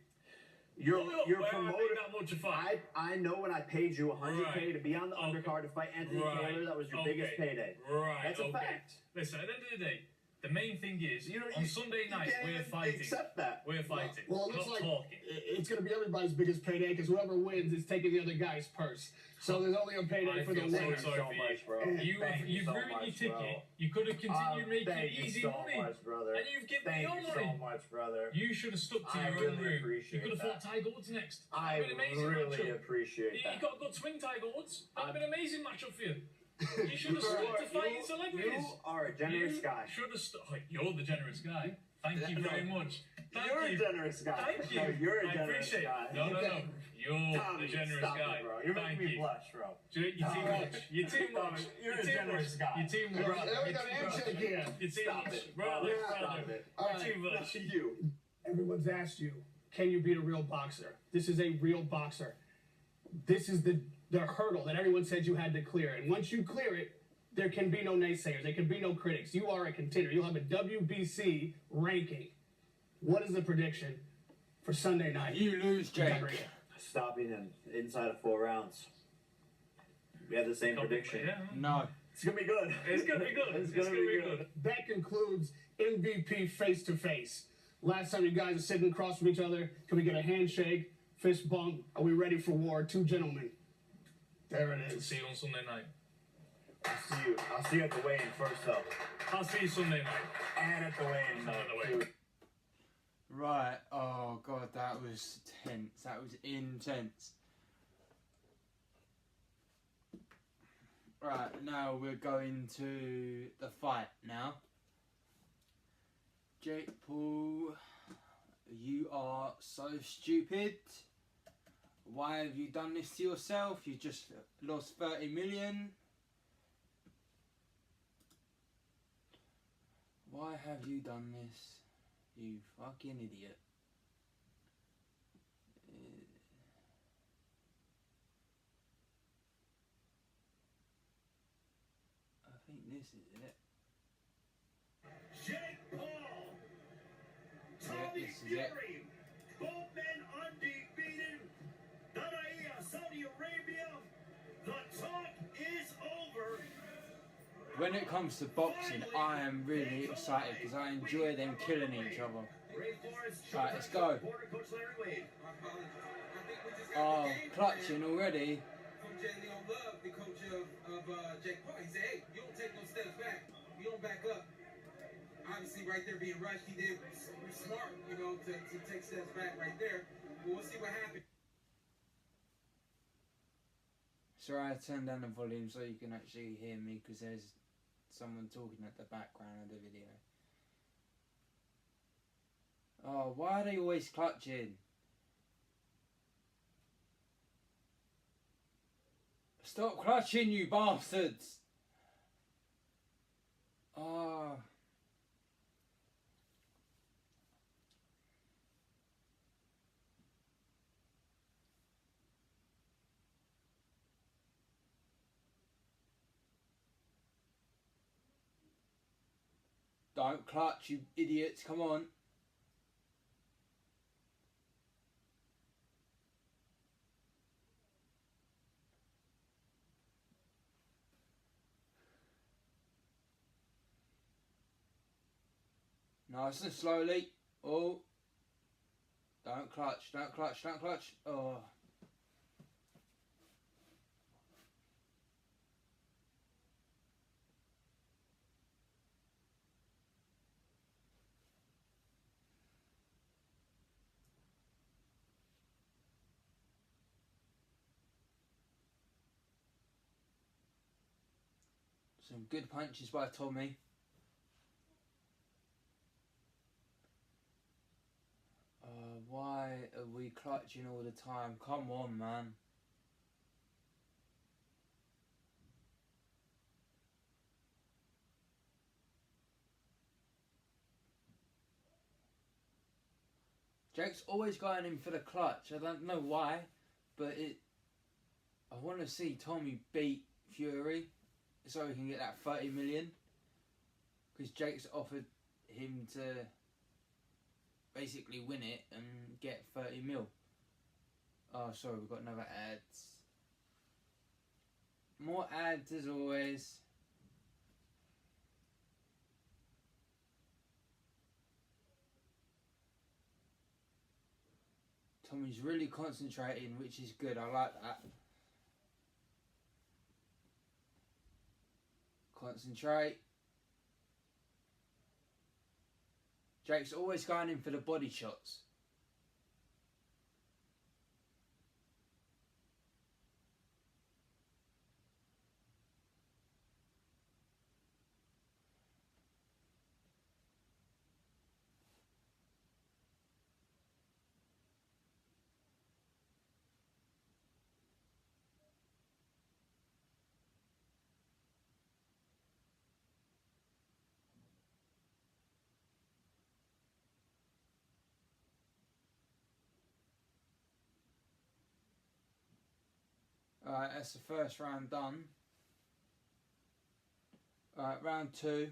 Speaker 9: You're promoted.
Speaker 12: That much a fight.
Speaker 9: I know when I paid you $100K to be on the undercard to fight Anthony Taylor, that was your biggest payday.
Speaker 12: Right.
Speaker 9: That's a fact.
Speaker 12: Listen, at the end of the day, the main thing is on Sunday night we're fighting.
Speaker 9: Accept that.
Speaker 12: We're fighting.
Speaker 10: Well, it looks like it's going to be everybody's biggest payday because whoever wins is taking the other guy's purse. So there's only a payday for the winner.
Speaker 12: So much, bro. You've ruined your ticket. You could have continued making easy money.
Speaker 9: Brother.
Speaker 12: And you've given me your money.
Speaker 9: Thank you so much, brother.
Speaker 12: You should have stuck to your own route. You could have fought Tiger Woods next.
Speaker 9: I really appreciate that.
Speaker 12: You got a good swing, Tiger Woods. That would have been an amazing matchup for you. You should have stuck to fighting celebrities.
Speaker 9: You are a generous guy.
Speaker 12: Should have stuck. You're the generous guy. Thank you very much.
Speaker 9: You're a generous guy.
Speaker 12: Thank you.
Speaker 9: No, you're a
Speaker 12: I
Speaker 9: generous
Speaker 12: appreciate
Speaker 9: guy.
Speaker 12: it. No. You're the generous guy.
Speaker 9: It, bro. You're making me blush, bro.
Speaker 12: You're too much. You're too much.
Speaker 9: You're a generous guy.
Speaker 12: You're too much.
Speaker 10: We got an handshake here.
Speaker 12: You're too much. Brother. You're too much.
Speaker 9: You.
Speaker 10: Everyone's asked you, can you beat a real boxer? This is a real boxer. This is the hurdle that everyone said you had to clear. And once you clear it, there can be no naysayers. There can be no critics. You are a contender. You'll have a WBC ranking. What is the prediction for Sunday night?
Speaker 1: You lose, Jake.
Speaker 9: Stopping him inside of 4 rounds. We have the same prediction.
Speaker 12: Yeah.
Speaker 1: No.
Speaker 9: It's going to be good.
Speaker 12: It's going to be good.
Speaker 9: It's going to be good.
Speaker 10: That concludes MVP Face to Face. Last time you guys are sitting across from each other, can we get a handshake, fist bump? Are we ready for war? Two gentlemen. There it is.
Speaker 12: See you on Sunday night.
Speaker 9: I'll see you at the weigh-in first, though.
Speaker 12: I'll see you Sunday night.
Speaker 9: And at the weigh-in.
Speaker 12: At the weigh-in.
Speaker 1: Right, oh god, that was tense. That was intense. Right, now we're going to the fight now. Jake Paul, you are so stupid. Why have you done this to yourself? You just lost 30 million. Why have you done this? You fucking idiot. I think this is it.
Speaker 6: Jake Paul, Tommy Fury, both men undefeated. Danaia, Saudi Arabia, the talk is over.
Speaker 1: When it comes to boxing, I am really excited because I enjoy them killing each other. Right, let's go. Oh, clutching already.
Speaker 13: The coach of Jake Paul, he said, hey, you don't take no steps back. You don't back up. Obviously, right there being rushed, he did smart, you know, to take steps back right there. But we'll see what happens.
Speaker 1: Sorry, I turned down the volume so you can actually hear me because there's someone talking at the background of the video. Oh, why are they always clutching? Stop clutching, you bastards! Oh. Don't clutch, you idiots, come on. Nice and slowly. Oh. Don't clutch, don't clutch, don't clutch. Oh. Some good punches by Tommy. Why are we clutching all the time? Come on, man. Jake's always going in for the clutch. I don't know why, but I want to see Tommy beat Fury so he can get that 30 million. Because Jake's offered him to basically win it and get 30 mil. Oh, sorry, we've got another ads. More ads as always. Tommy's really concentrating, which is good. I like that. Concentrate. Jake's always going in for the body shots. Alright, that's the first round done. Alright, round two.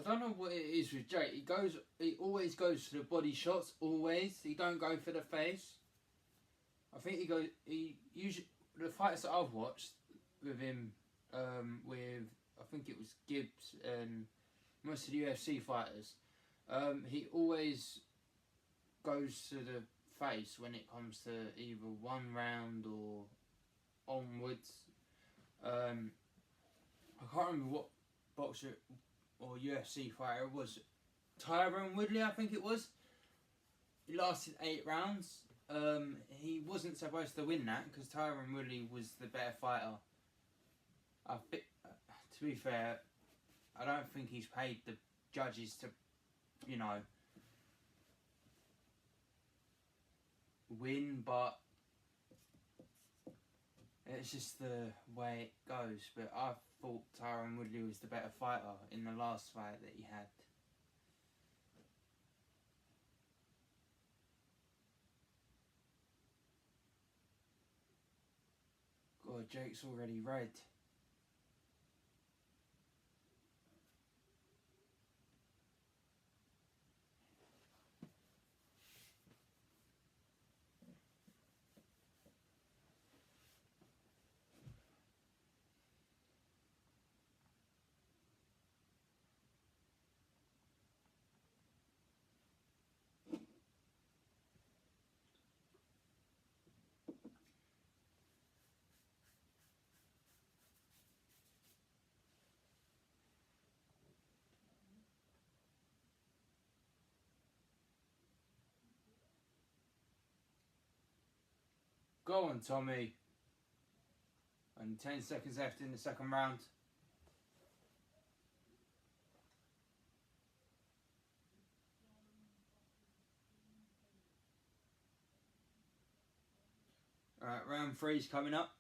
Speaker 1: don't know what it is with Jake. He always goes for the body shots. Always. He don't go for the face. I think he usually, the fights that I've watched with him, with I think it was Gibbs and most of the UFC fighters, he always goes to the face when it comes to either one round or onwards. I can't remember what boxer or UFC fighter it was. Tyron Woodley, I think it was. He lasted 8 rounds. He wasn't supposed to win that because Tyron Woodley was the better fighter. To be fair, I don't think he's paid the judges to, you know, win, but it's just the way it goes. But I thought Tyron Woodley was the better fighter in the last fight that he had. God, Jake's already red. Go on, Tommy. And 10 seconds left in the second round. Alright, round 3's coming up.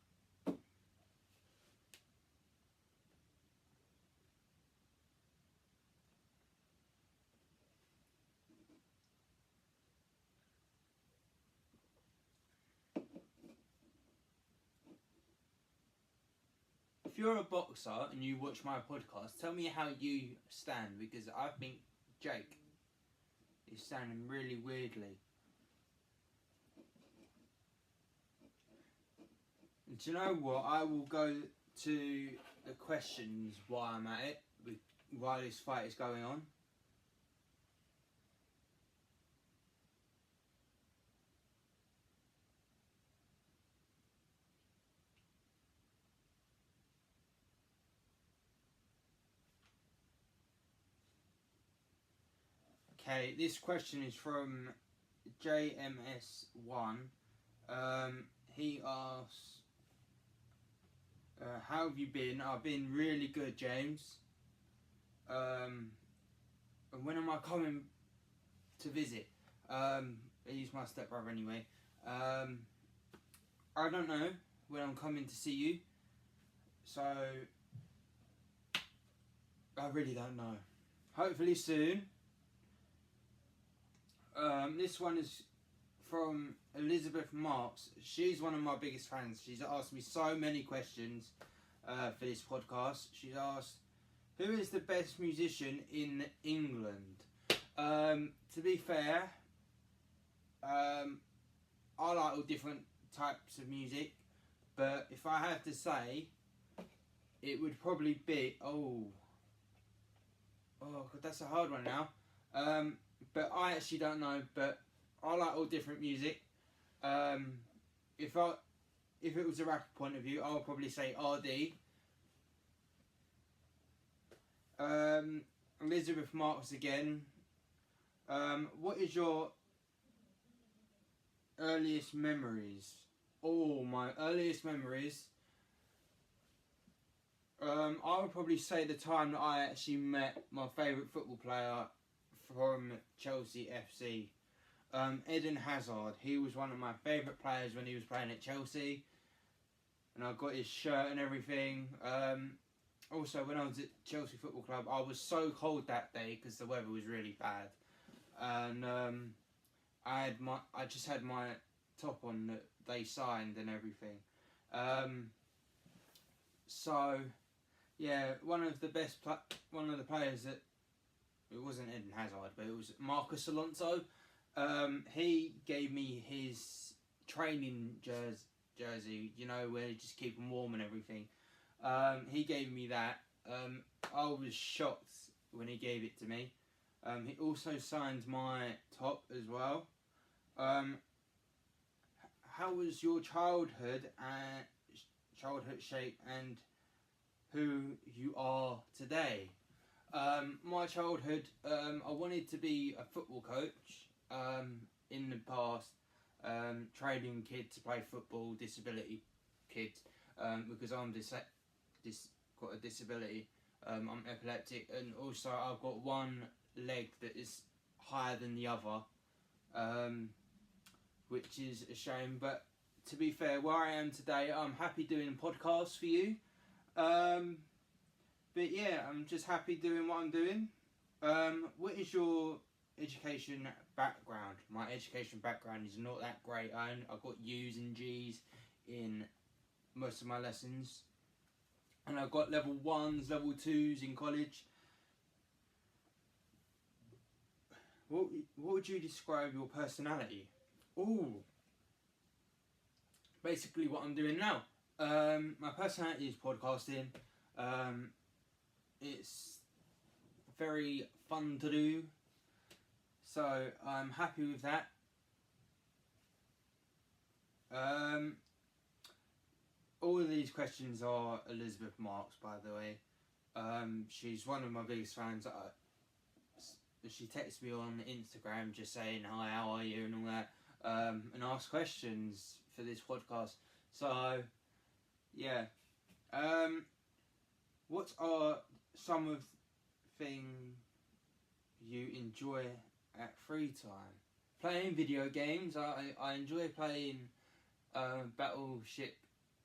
Speaker 1: If you're a boxer and you watch my podcast, tell me how you stand, because I think Jake is standing really weirdly. And do you know what? I will go to the questions while I'm at it, while this fight is going on. Okay, this question is from JMS1. He asks, how have you been? I've been really good, James. And when am I coming to visit? He's my stepbrother anyway. I don't know when I'm coming to see you. So, I really don't know. Hopefully soon. This one is from Elizabeth Marks. She's one of my biggest fans. She's asked me so many questions for this podcast. She's asked, who is the best musician in England? To be fair, I like all different types of music, but if I had to say, it would probably be, oh God, that's a hard one now. But I actually don't know, but I like all different music. If it was a rapper point of view, I would probably say RD. Elizabeth Marks again. What is your earliest memories? Oh, my earliest memories. I would probably say the time that I actually met my favourite football player from Chelsea FC, Eden Hazard. He was one of my favourite players when he was playing at Chelsea, and I got his shirt and everything. Also, when I was at Chelsea Football Club, I was so cold that day because the weather was really bad, and I just had my top on that they signed and everything. So yeah, one of the players that it wasn't Eden Hazard, but it was Marcus Alonso. He gave me his training jersey, you know, where you just keep him warm and everything. He gave me that. I was shocked when he gave it to me. He also signed my top as well. How was your childhood shape and who you are today? My childhood, I wanted to be a football coach in the past, training kids to play football, disability kids, because I'm got a disability. I'm epileptic, and also I've got one leg that is higher than the other, which is a shame. But to be fair, where I am today, I'm happy doing podcasts for you. But yeah, I'm just happy doing what I'm doing. What is your education background? My education background is not that great. I've got U's and G's in most of my lessons. And I've got level 1s, level 2s in college. What would you describe your personality? Ooh. Basically what I'm doing now. My personality is podcasting. It's very fun to do. So I'm happy with that. All of these questions are Elizabeth Marks, by the way. She's one of my biggest fans. She texts me on Instagram just saying, hi, how are you, and all that, and asks questions for this podcast. So, yeah. What are some of things you enjoy at free time? Playing video games. I enjoy playing Battleship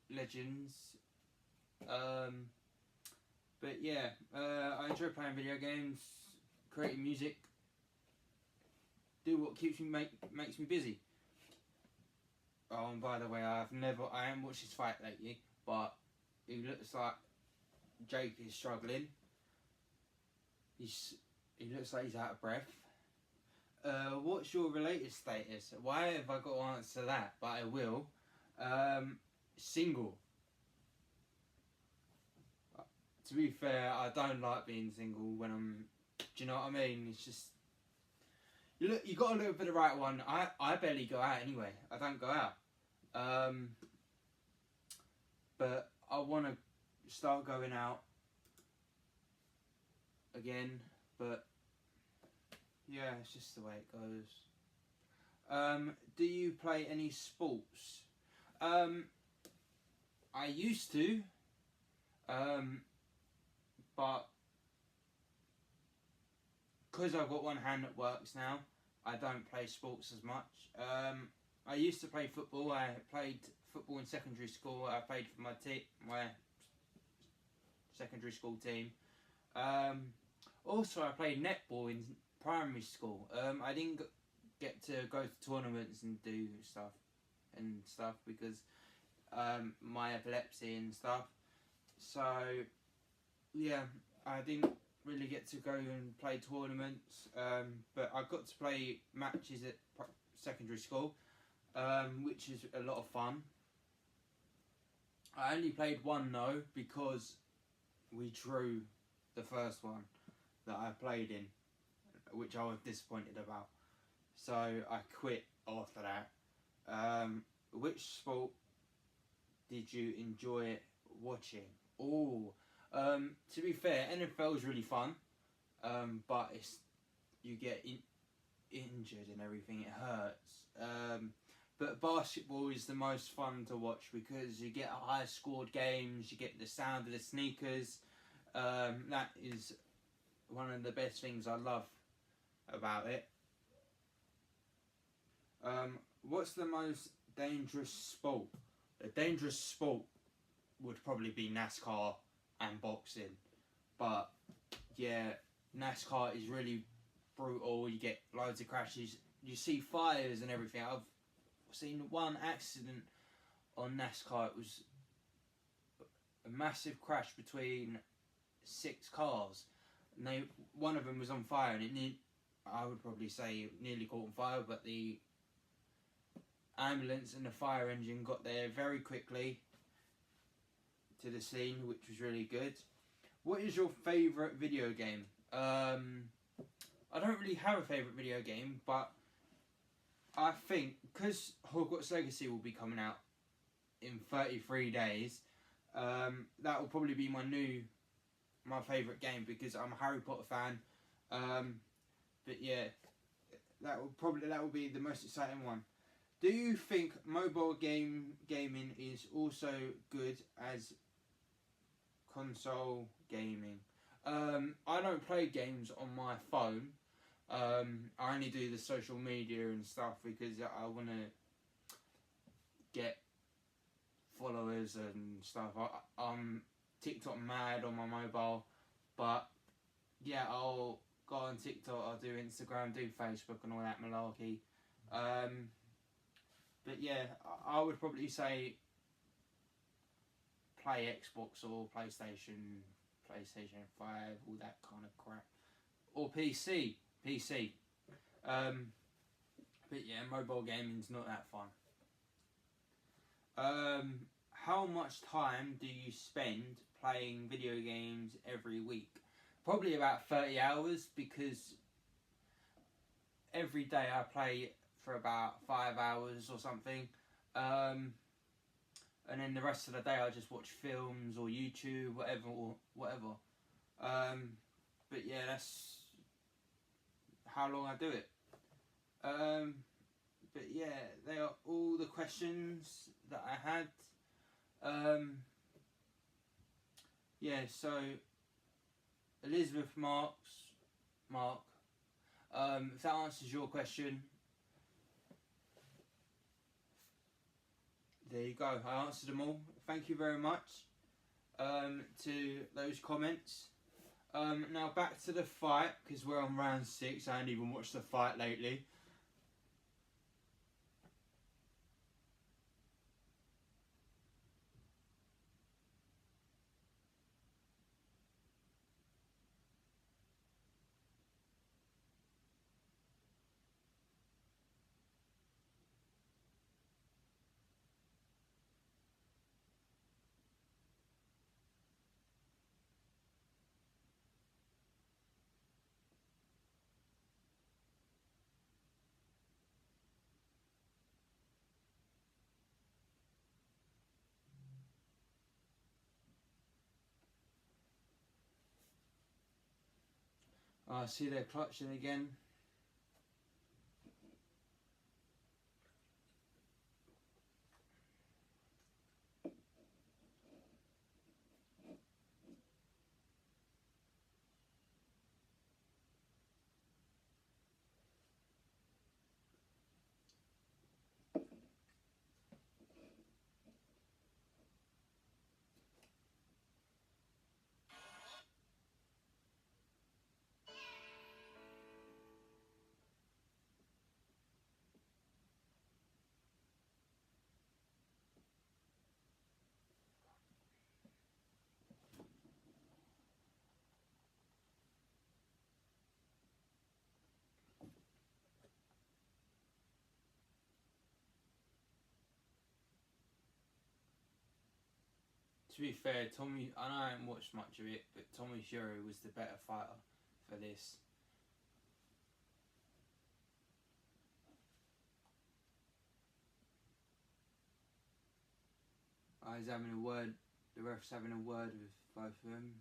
Speaker 1: Legends. But yeah, I enjoy playing video games, creating music, do what keeps me makes me busy. Oh, and by the way, I haven't watched his fight lately, but he looks like Jakke is struggling. He looks like he's out of breath. What's your related status? Why have I got to answer that? But I will. Single. To be fair, I don't like being single when I'm... Do you know what I mean? It's just... You got to look for the right one. I barely go out anyway. I don't go out. But I want to start going out again. But yeah, it's just the way it goes. Do you play any sports? I used to. But because I've got one hand that works now, I don't play sports as much. I used to play football. I played football in secondary school. I played for my secondary school team. Also, I played netball in primary school. I didn't get to go to tournaments and do stuff because my epilepsy and stuff. So yeah, I didn't really get to go and play tournaments, but I got to play matches at secondary school, which is a lot of fun. I only played one though because we drew the first one that I played in, which I was disappointed about. So I quit after that. Which sport did you enjoy watching? To be fair, NFL is really fun, but you get injured and everything. It hurts. But basketball is the most fun to watch because you get high scored games. You get the sound of the sneakers. That is one of the best things I love about it. What's the most dangerous sport? A dangerous sport would probably be NASCAR and boxing, but yeah, NASCAR is really brutal. You get loads of crashes, you see fires and everything. I've seen one accident on NASCAR. It was a massive crash between 6 cars. And one of them was on fire, and I would probably say it nearly caught on fire, but the ambulance and the fire engine got there very quickly to the scene, which was really good. What is your favourite video game? I don't really have a favourite video game, but I think because Hogwarts Legacy will be coming out in 33 days, that will probably be my favourite game, because I'm a Harry Potter fan. But yeah, that will be the most exciting one. Do you think mobile gaming is also good as console gaming? I don't play games on my phone. I only do the social media and stuff because I want to get followers and stuff. I'm TikTok mad on my mobile, but yeah, I'll go on TikTok, I'll do Instagram, do Facebook and all that malarkey. But yeah, I would probably say play Xbox or PlayStation 5, all that kind of crap. Or PC. But yeah, mobile gaming's not that fun. How much time do you spend playing video games every week? Probably about 30 hours, because every day I play for about 5 hours or something. And then the rest of the day I just watch films or YouTube, whatever. But yeah, that's how long I do it. But yeah, they are all the questions that I had. Yeah, so Elizabeth Mark, if that answers your question, there you go. I answered them all. Thank you very much to those comments. Now back to the fight, because we're on round 6. I haven't even watched the fight lately. I see they're clutching again. To be fair, Tommy, I know I haven't watched much of it, but Tommy Fury was the better fighter for this. He's having a word, the ref's having a word with both of them.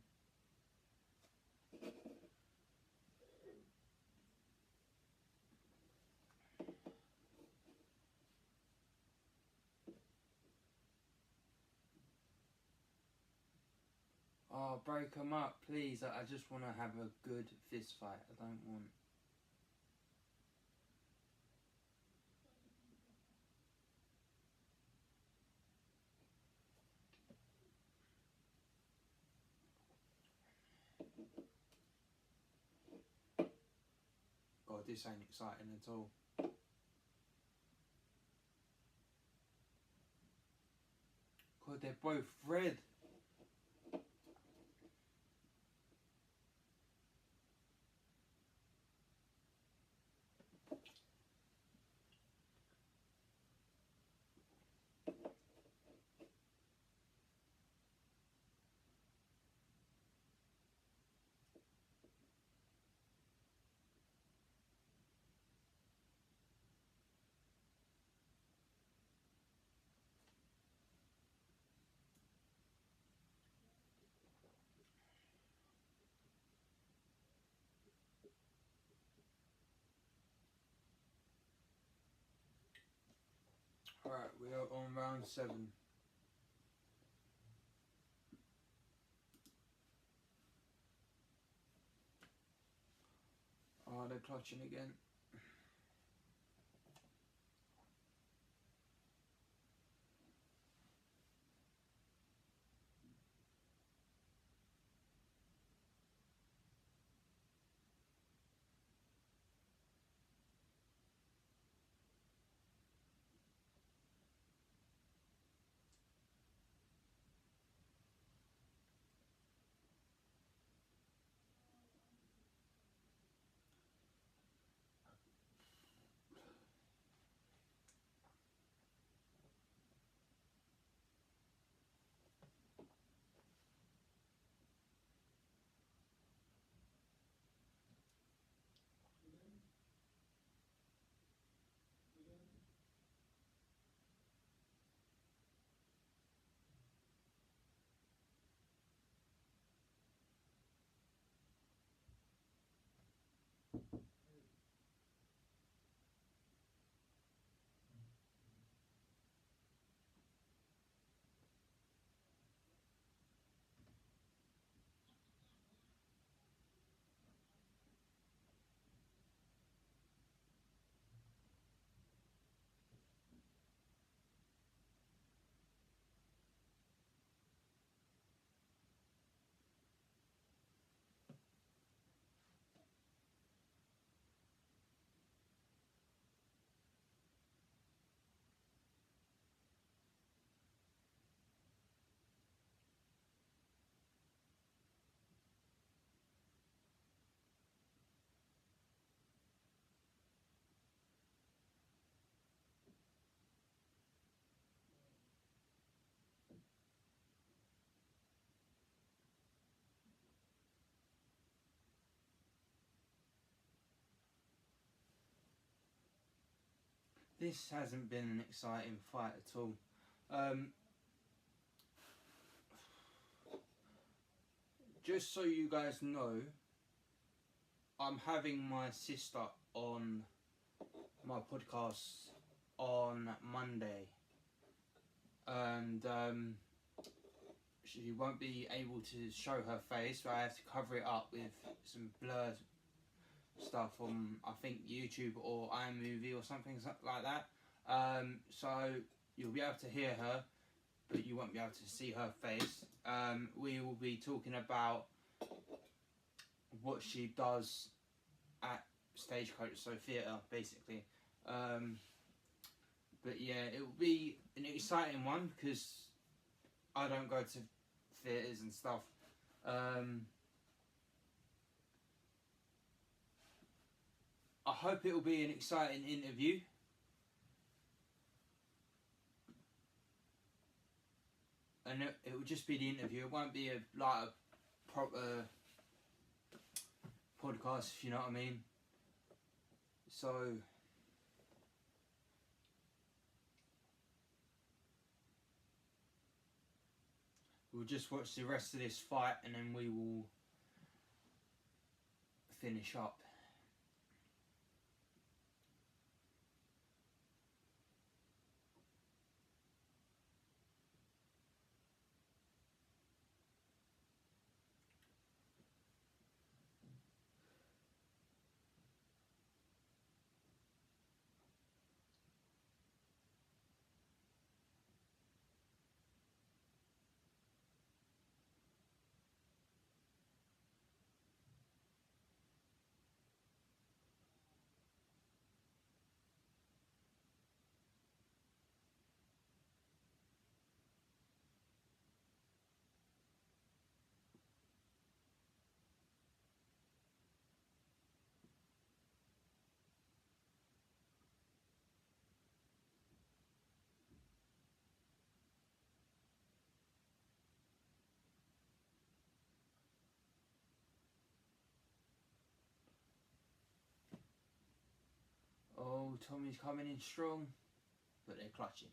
Speaker 1: Oh, break them up, please. I just want to have a good fist fight. I don't want... God, this ain't exciting at all. God, they're both red. we are on round 7. Oh, they're clutching again. This hasn't been an exciting fight at all. Just so you guys know, I'm having my sister on my podcast on Monday, and she won't be able to show her face, so I have to cover it up with some blurred stuff on, I think, YouTube or iMovie or something like that. So you'll be able to hear her, but you won't be able to see her face. We will be talking about what she does at Stagecoach, so theatre, basically. But yeah, it will be an exciting one because I don't go to theatres and stuff. I hope it will be an exciting interview. And it will just be the interview. It won't be a proper podcast, if you know what I mean. So we'll just watch the rest of this fight and then we will finish up. Oh, Tommy's coming in strong, but they're clutching.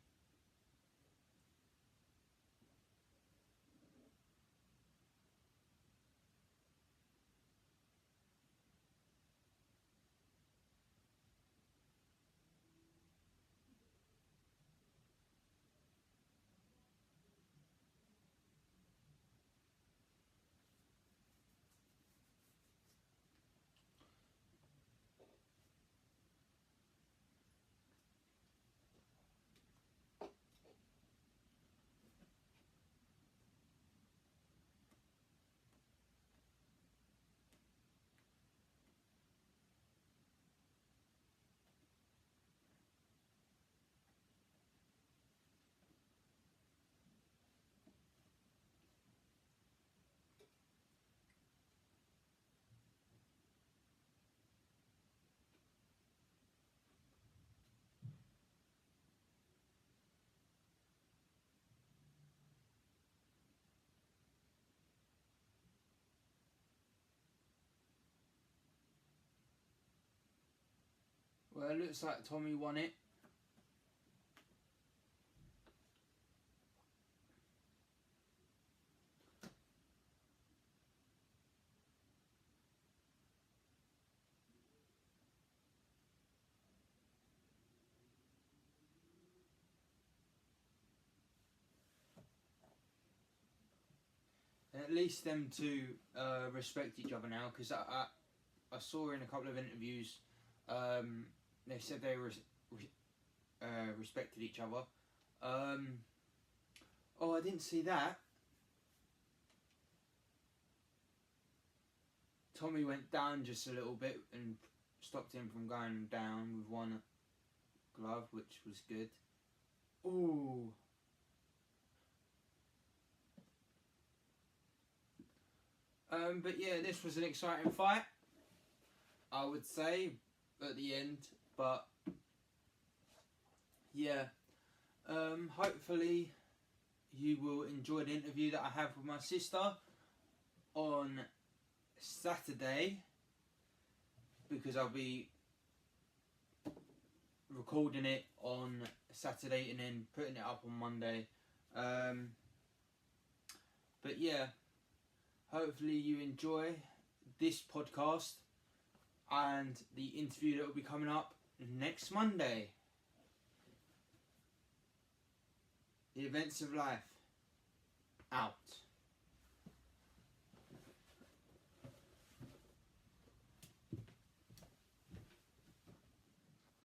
Speaker 1: Well, it looks like Tommy won it. At least them two respect each other now, because I saw in a couple of interviews they said they respected each other. Oh, I didn't see that. Tommy went down just a little bit and stopped him from going down with one glove, which was good. Ooh. But yeah, this was an exciting fight, I would say, at the end. But yeah, hopefully you will enjoy the interview that I have with my sister on Saturday, because I'll be recording it on Saturday and then putting it up on Monday. But yeah, hopefully you enjoy this podcast and the interview that will be coming up next Monday. The Events of Life. Out.